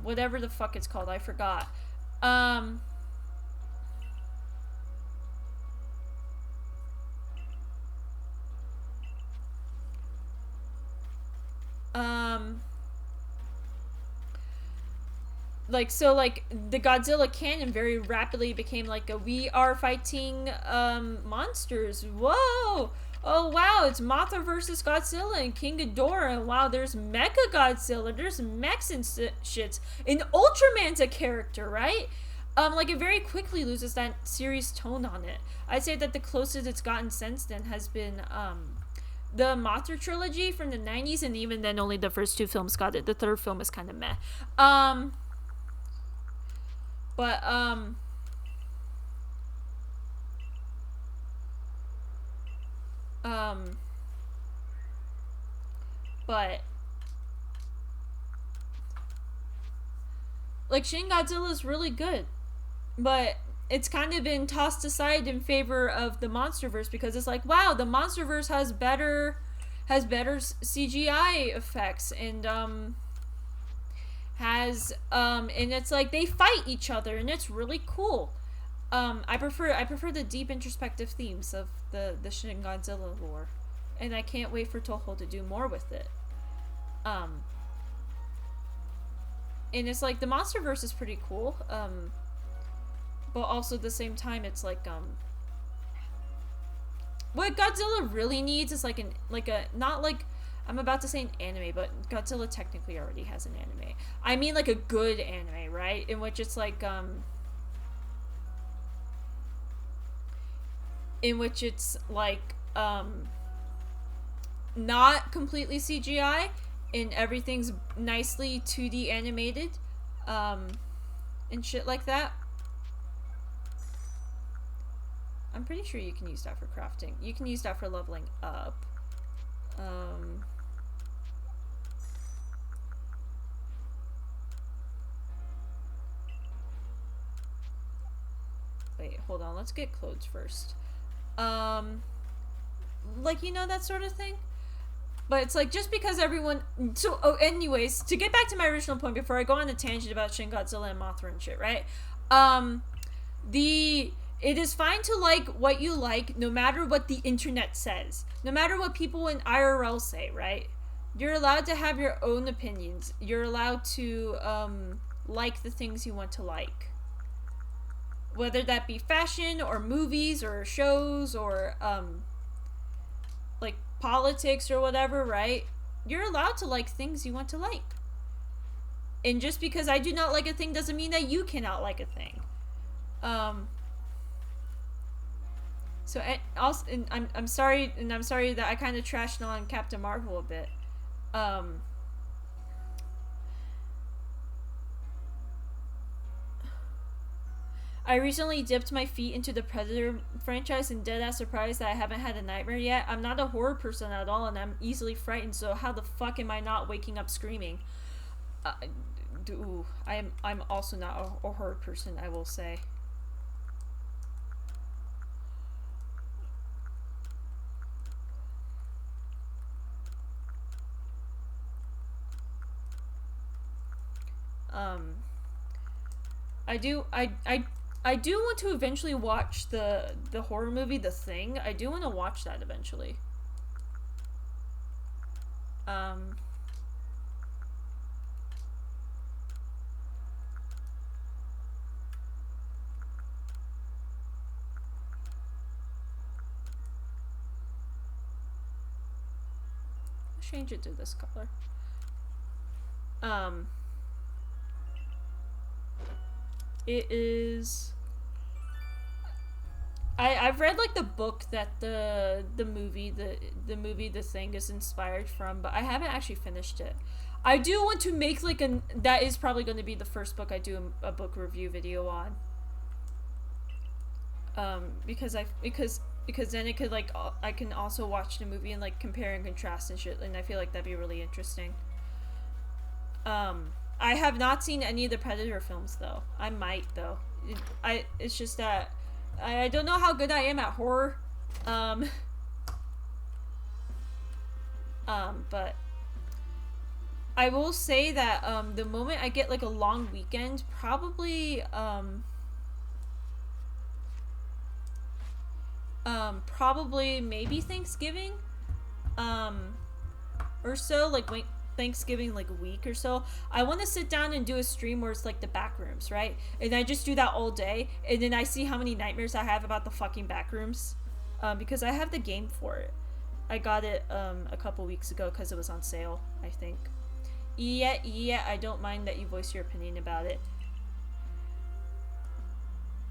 Whatever the fuck it's called, I forgot. Like, so, like, the Godzilla canon very rapidly became like a, we are fighting, monsters, whoa! Oh wow, it's Mothra versus Godzilla and King Ghidorah, and wow, there's Mecha Godzilla, there's mechs and shits, and Ultraman's a character, right? like it very quickly loses that serious tone on it. I'd say that the closest it's gotten since then has been the Mothra trilogy from the 90s, and even then only the first two films got it. The third film is kind of meh. But like Shin Godzilla is really good, but it's kind of been tossed aside in favor of the MonsterVerse because it's like, wow, the MonsterVerse has better CGI effects and and it's like they fight each other and it's really cool. I prefer the deep introspective themes of the Shin Godzilla lore, and I can't wait for Toho to do more with it. And it's like the MonsterVerse is pretty cool. But also at the same time, it's like what Godzilla really needs is like not like I'm about to say an anime, but Godzilla technically already has an anime. I mean like a good anime, right? In which it's like not completely CGI and everything's nicely 2D animated and shit like that. I'm pretty sure you can use that for crafting. You can use that for leveling up. Wait, hold on. Let's get clothes first. Like, you know, that sort of thing? But it's like, just because everyone... So, anyways, to get back to my original point before I go on a tangent about Shin Godzilla and Mothra and shit, right? It is fine to like what you like, no matter what the internet says. No matter what people in IRL say, right? You're allowed to have your own opinions. You're allowed to, like the things you want to like. Whether that be fashion, or movies, or shows, or, like, politics, or whatever, right? You're allowed to like things you want to like. And just because I do not like a thing doesn't mean that you cannot like a thing. So, also, and I'm sorry that I kind of trashed on Captain Marvel a bit. I recently dipped my feet into the Predator franchise and deadass surprised that I haven't had a nightmare yet. I'm not a horror person at all, and I'm easily frightened, so how the fuck am I not waking up screaming? I'm also not a horror person, I will say. I do want to eventually watch the horror movie The Thing. I do want to watch that eventually. Let's change it to this color. It is... I've read like the book that the movie The Thing is inspired from, but I haven't actually finished it. I do want to make like that is probably going to be the first book I do a book review video on. Because then it could like I can also watch the movie and like compare and contrast and shit, and I feel like that'd be really interesting. I have not seen any of the Predator films though. I might though. It's just that I don't know how good I am at horror. But I will say that the moment I get like a long weekend, probably maybe Thanksgiving or so, like Thanksgiving like a week or so, I want to sit down and do a stream where it's like the back rooms, right? And I just do that all day, and then I see how many nightmares I have about the fucking back rooms, because I have the game for it. I got it a couple weeks ago because it was on sale, I think. Yeah, I don't mind that you voice your opinion about it.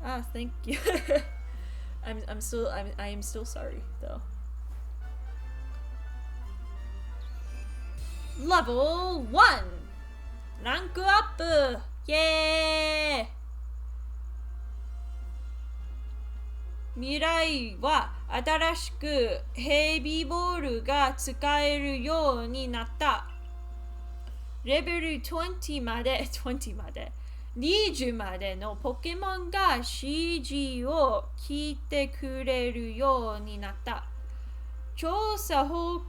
Ah, thank you. I am still sorry though. Level 1! ランクアップ! Yay! 未来は新しくヘビーボールが使えるようになった。レベル20まで20までのポケモンが指示を聞いてくれるようになった。調査報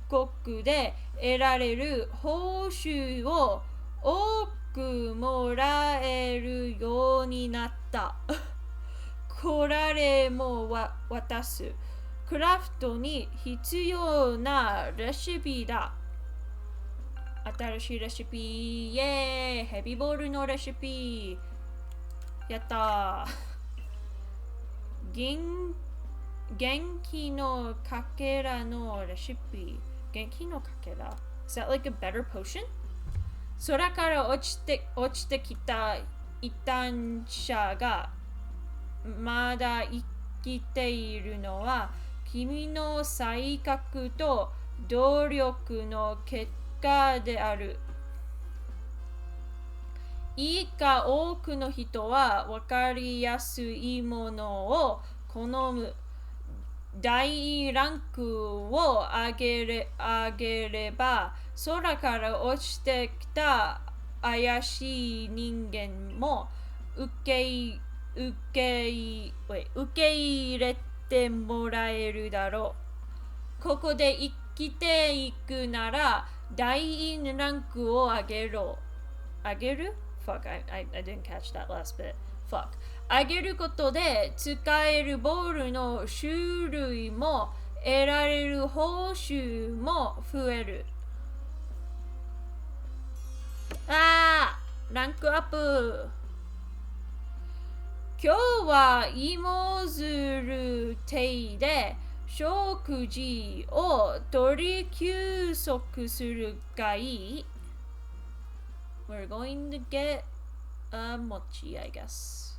告で得られる報酬を多くもらえるようになった。これも渡す。クラフトに必要なレシピだ。新しいレシピ。イエーイ！ヘビーボールのレシピ。やったー。元気のかけらのレシピ。元気のかけら Is that like a better potion? 空から落ちてきた異端者がまだ生きているのは君の才覚と努力の結果である。いいか多くの人は分かりやすいものを好む。大ランクを上げれば空から落ちてきた怪しい人間も受け入れてもらえるだろう。ここで生きていくなら大ランクを上げろ。上げる Fuck, I didn't catch that last bit. Fuck. 上げることで使えるボールの種類も得られる報酬も増える。ランクアップ。今日は芋づる亭で食事を取り休息するがいい。We're going to get a mochi, I guess.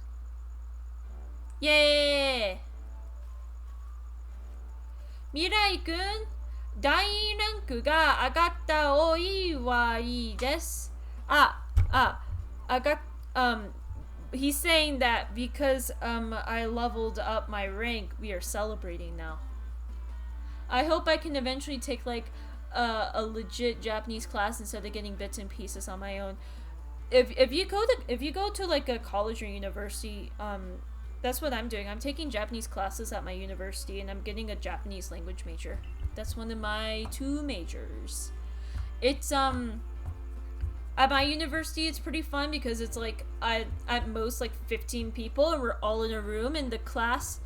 イェーイ！未来くん、大ランクが上がったお祝いです。He's saying that because I leveled up my rank, we are celebrating now. I hope I can eventually take like a legit Japanese class instead of getting bits and pieces on my own. If you go to like a college or university, that's what I'm doing. I'm taking Japanese classes at my university and I'm getting a Japanese language major. That's one of my 2 majors. It's at my university it's pretty fun because it's like at most like 15 people and we're all in a room, and the class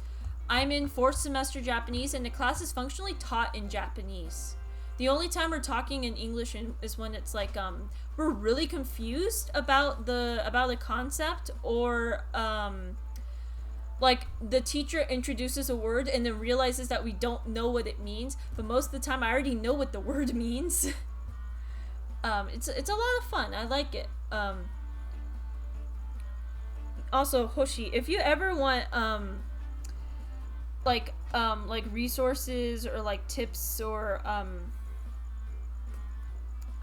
I'm in 4th semester Japanese and the class is functionally taught in Japanese. The only time we're talking in English is when it's like we're really confused about the concept, or like the teacher introduces a word and then realizes that we don't know what it means, but most of the time I already know what the word means. It's a lot of fun. I like it. Also, Hoshi, if you ever want like resources or like tips or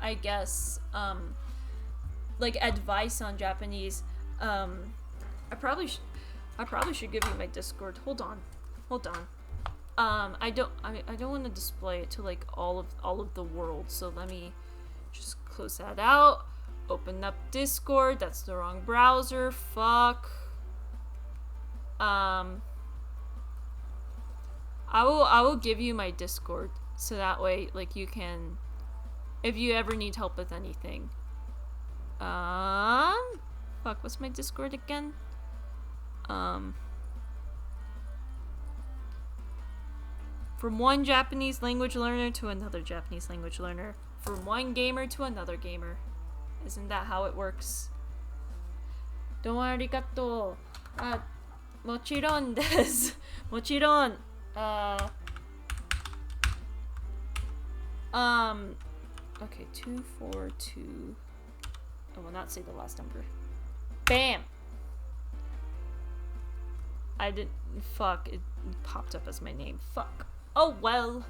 I guess like advice on Japanese, I probably should give you my Discord. Hold on. I don't want to display it to like all of the world, so let me just close that out. Open up Discord. That's the wrong browser. Fuck. I will give you my Discord so that way like you can, if you ever need help with anything. Fuck, what's my Discord again? From one Japanese language learner to another Japanese language learner. From one gamer to another gamer. Isn't that how it works? どうもありがとう。もちろんです。もちろん。Okay, 242. I will not say the last number. Bam! I didn't. Fuck. It popped up as my name. Fuck. Oh well.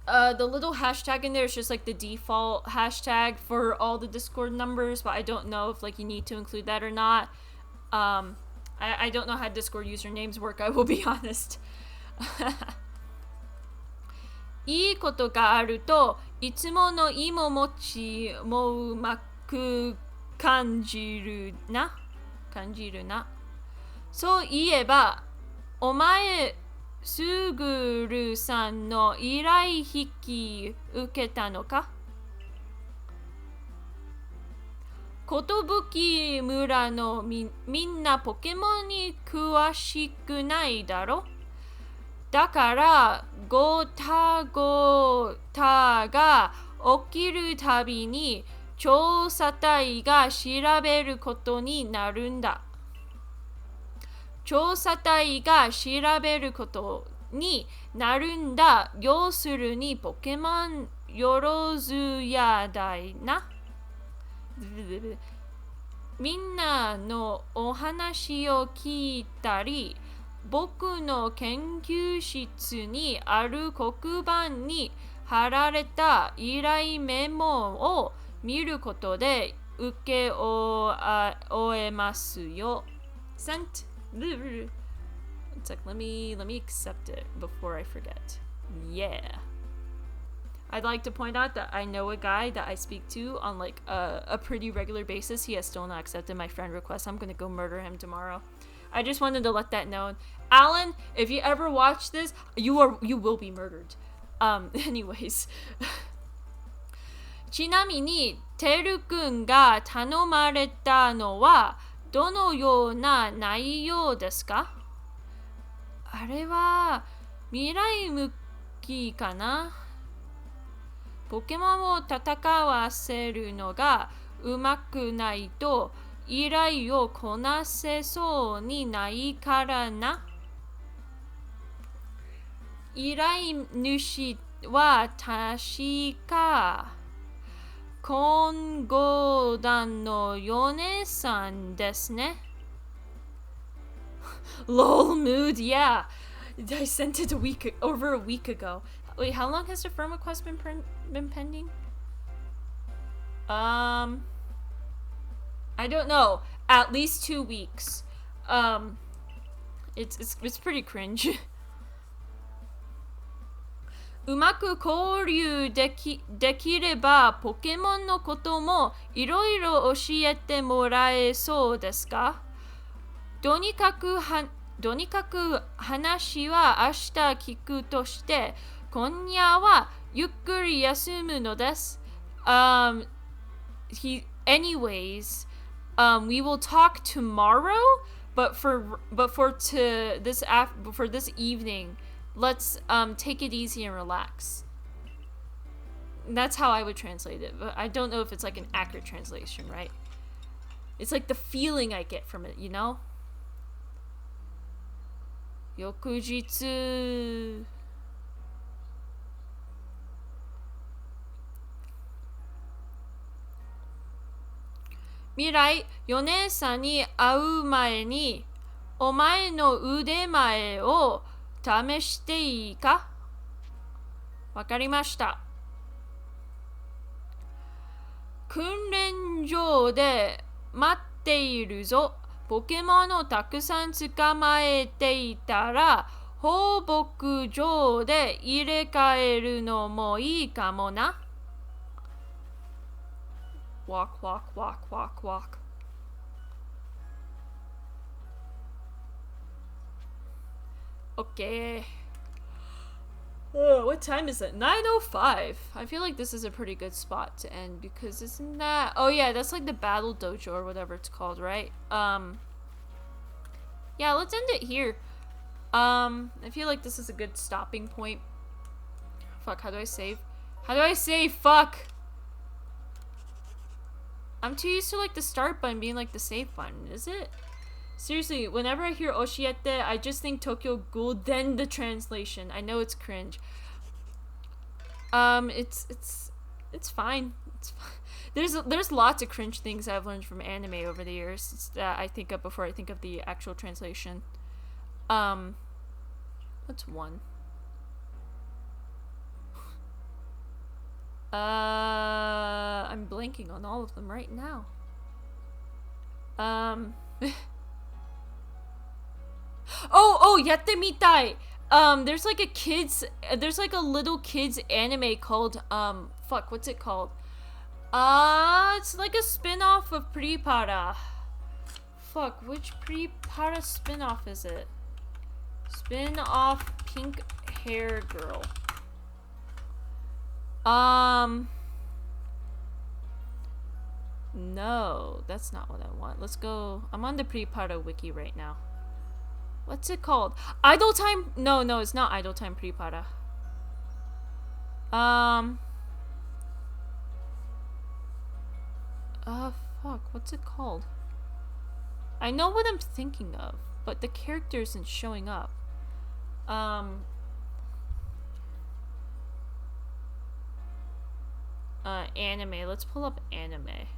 The little hashtag in there is just like the default hashtag for all the Discord numbers, but I don't know if like you need to include that or not. I don't know how Discord usernames work, I will be honest. いいことがあるといつもの芋餅もうまく感じるな。そういえばお前すぐるさんの依頼引き受けたのか？ことぶき村のみんなポケモンに詳しくないだろ？だからごたが起きるたびに調査隊が調べることになるんだ。調査隊が調べることになるんだ。要するにポケモンよろずやだいな。みんなのお話を聞いたり、僕の研究室にある黒板に貼られた依頼メモを見ることで受け終えますよ。Sent. It's like let me accept it before I forget. Yeah. I'd like to point out that I know a guy that I speak to on like a pretty regular basis. He has still not accepted my friend request. I'm gonna go murder him tomorrow. I just wanted to let that known. Alan, if you ever watch this, you will be murdered. Anyways. ちなみに、てるくんが頼まれたのはどのような内容ですか？あれは未来向きかな？ポケモンを戦わせるのがうまくないと依頼をこなせそうにないからな。依頼主は確か混合団の米さんですね。Lol mood, yeah. I sent it over a week ago. Wait, how long has the firm request been pending? I don't know. At least 2 weeks. It's pretty cringe. うまく交流できればポケモンのこともいろいろ教えてもらえそうですか？とにかく話は明日聞くとして今夜はゆっくり休むのです。Anyways, we will talk tomorrow, but for this evening, let's take it easy and relax. That's how I would translate it, but I don't know if it's like an accurate translation, right? It's like the feeling I get from it, you know? 翌日未来、ヨネさんに会う前にお前の腕前を試していいか？わかりました。訓練場で待っているぞ。ポケモンをたくさん捕まえていたら放牧場で入れ替えるのもいいかもな。Walk, walk, walk, walk, walk. Okay. What time is it? 9:05. I feel like this is a pretty good spot to end because isn't that... Oh yeah, that's like the battle dojo or whatever it's called, right? Yeah, let's end it here. I feel like this is a good stopping point. Fuck, how do I save? How do I save? Fuck! I'm too used to like the start button being like the save button, is it? Seriously, whenever I hear Oshiete, I just think Tokyo Ghoul, then the translation. I know it's cringe. It's fine. It's fine. There's lots of cringe things I've learned from anime over the years that I think of before I think of the actual translation. What's one? I'm blanking on all of them right now. Yatte mitai. There's like a little kids anime called what's it called? It's like a spin-off of Pripara. Fuck, which Pripara spin-off is it? Spin-off pink hair girl. No, that's not what I want. Let's go. I'm on the Pripara wiki right now. What's it called? Idle Time? No, it's not Idle Time Pripara. Fuck, what's it called? I know what I'm thinking of, but the character isn't showing up. Anime. Let's pull up anime.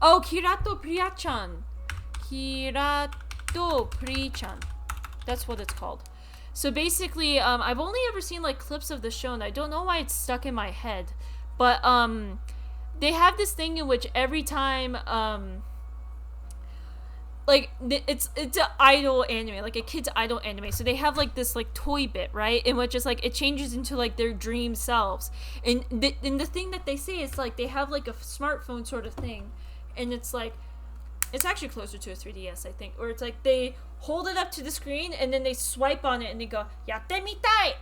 Oh, Kirato Priya-chan. Kirato Pri-chan. That's what it's called. So basically, I've only ever seen like clips of the show, and I don't know why it's stuck in my head. But they have this thing in which every time like it's an idol anime, like a kid's idol anime. So they have like this like toy bit, right? In which is like it changes into like their dream selves. And the thing that they say is like they have like a smartphone sort of thing, and it's like it's actually closer to a 3DS, I think, or it's like they hold it up to the screen and then they swipe on it and they go yatte mitai,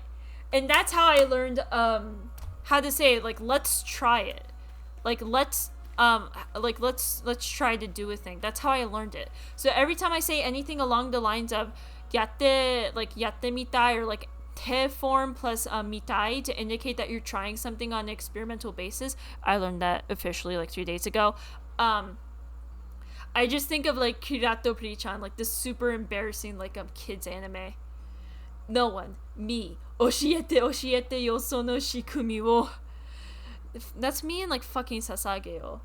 and that's how I learned how to say it, like let's try it, like let's try to do a thing. That's how I learned it. So every time I say anything along the lines of yatte, like yatte mitai, or like te form plus mitai to indicate that you're trying something on an experimental basis, I learned that officially like 3 days ago. I just think of like Kirato Pri-chan, like this super embarrassing like kids anime. No one, me, oshiete yoso no shikumi wo. That's me and like fucking Sasageo.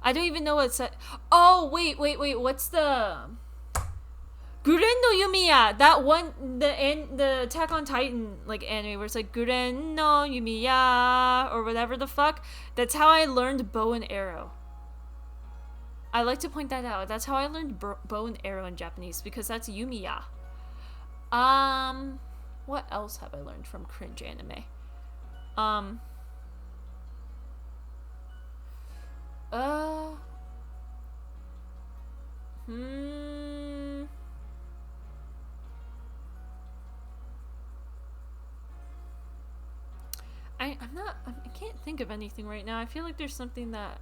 I don't even know what's oh wait, what's the Guren no Yumiya, that one, the Attack on Titan like anime where it's like Guren no Yumiya or whatever the fuck. That's how I learned bow and arrow. I like to point that out. That's how I learned bow and arrow in Japanese, because that's Yumiya. What else have I learned from cringe anime? I can't think of anything right now. I feel like there's something that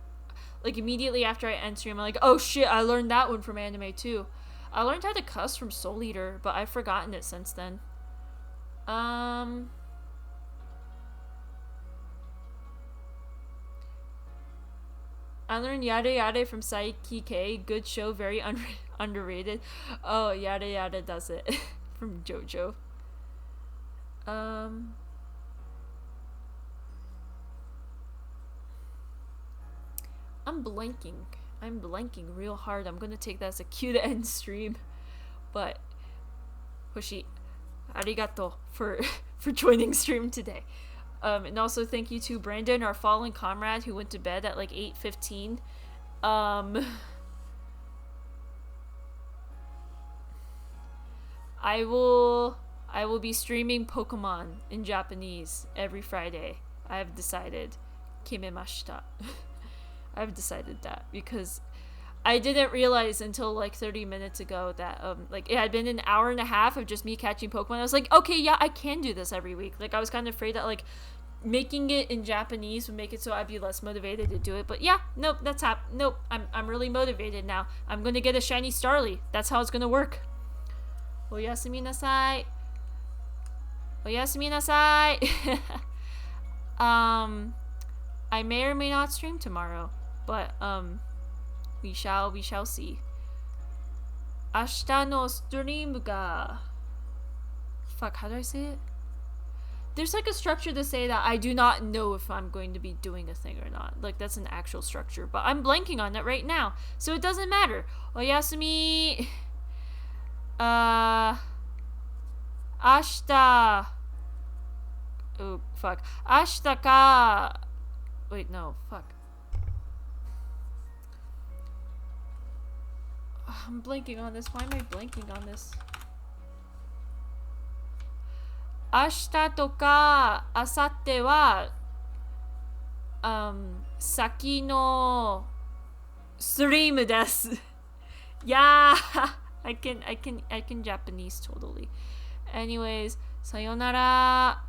like immediately after I enter I'm like, oh shit, I learned that one from anime too. I learned how to cuss from Soul Eater, but I've forgotten it since then. I learned Yada Yada from Saiki K. Good show, very underrated. Oh, Yada Yada does it. From JoJo. I'm blanking real hard. I'm gonna take that as a cue to end stream. But Hoshi, arigato for joining stream today. And also thank you to Brandon, our fallen comrade, who went to bed at like 8:15. I will be streaming Pokemon in Japanese every Friday. I have decided. Kimemashita. I've decided that because I didn't realize until like 30 minutes ago that like it had been an hour and a half of just me catching Pokemon. I was like, okay, yeah, I can do this every week. Like I was kind of afraid that like making it in Japanese would make it so I'd be less motivated to do it. But yeah, nope, nope. I'm really motivated now. I'm gonna get a shiny Starly. That's how it's gonna work. Oyasumi nasai. Oyasumi nasai. I may or may not stream tomorrow, but we shall see. 明日のストリームが Fuck, how do I say it? There's like a structure to say that I do not know if I'm going to be doing a thing or not. Like that's an actual structure, but I'm blanking on it right now, so it doesn't matter. Oyasumi. 明日 Oh, fuck. 明日か Wait, no, fuck. I'm blanking on this. Why am I blanking on this? 明日とか明後日は先のストリームです。Yeah, I can Japanese totally. Anyways, さよなら。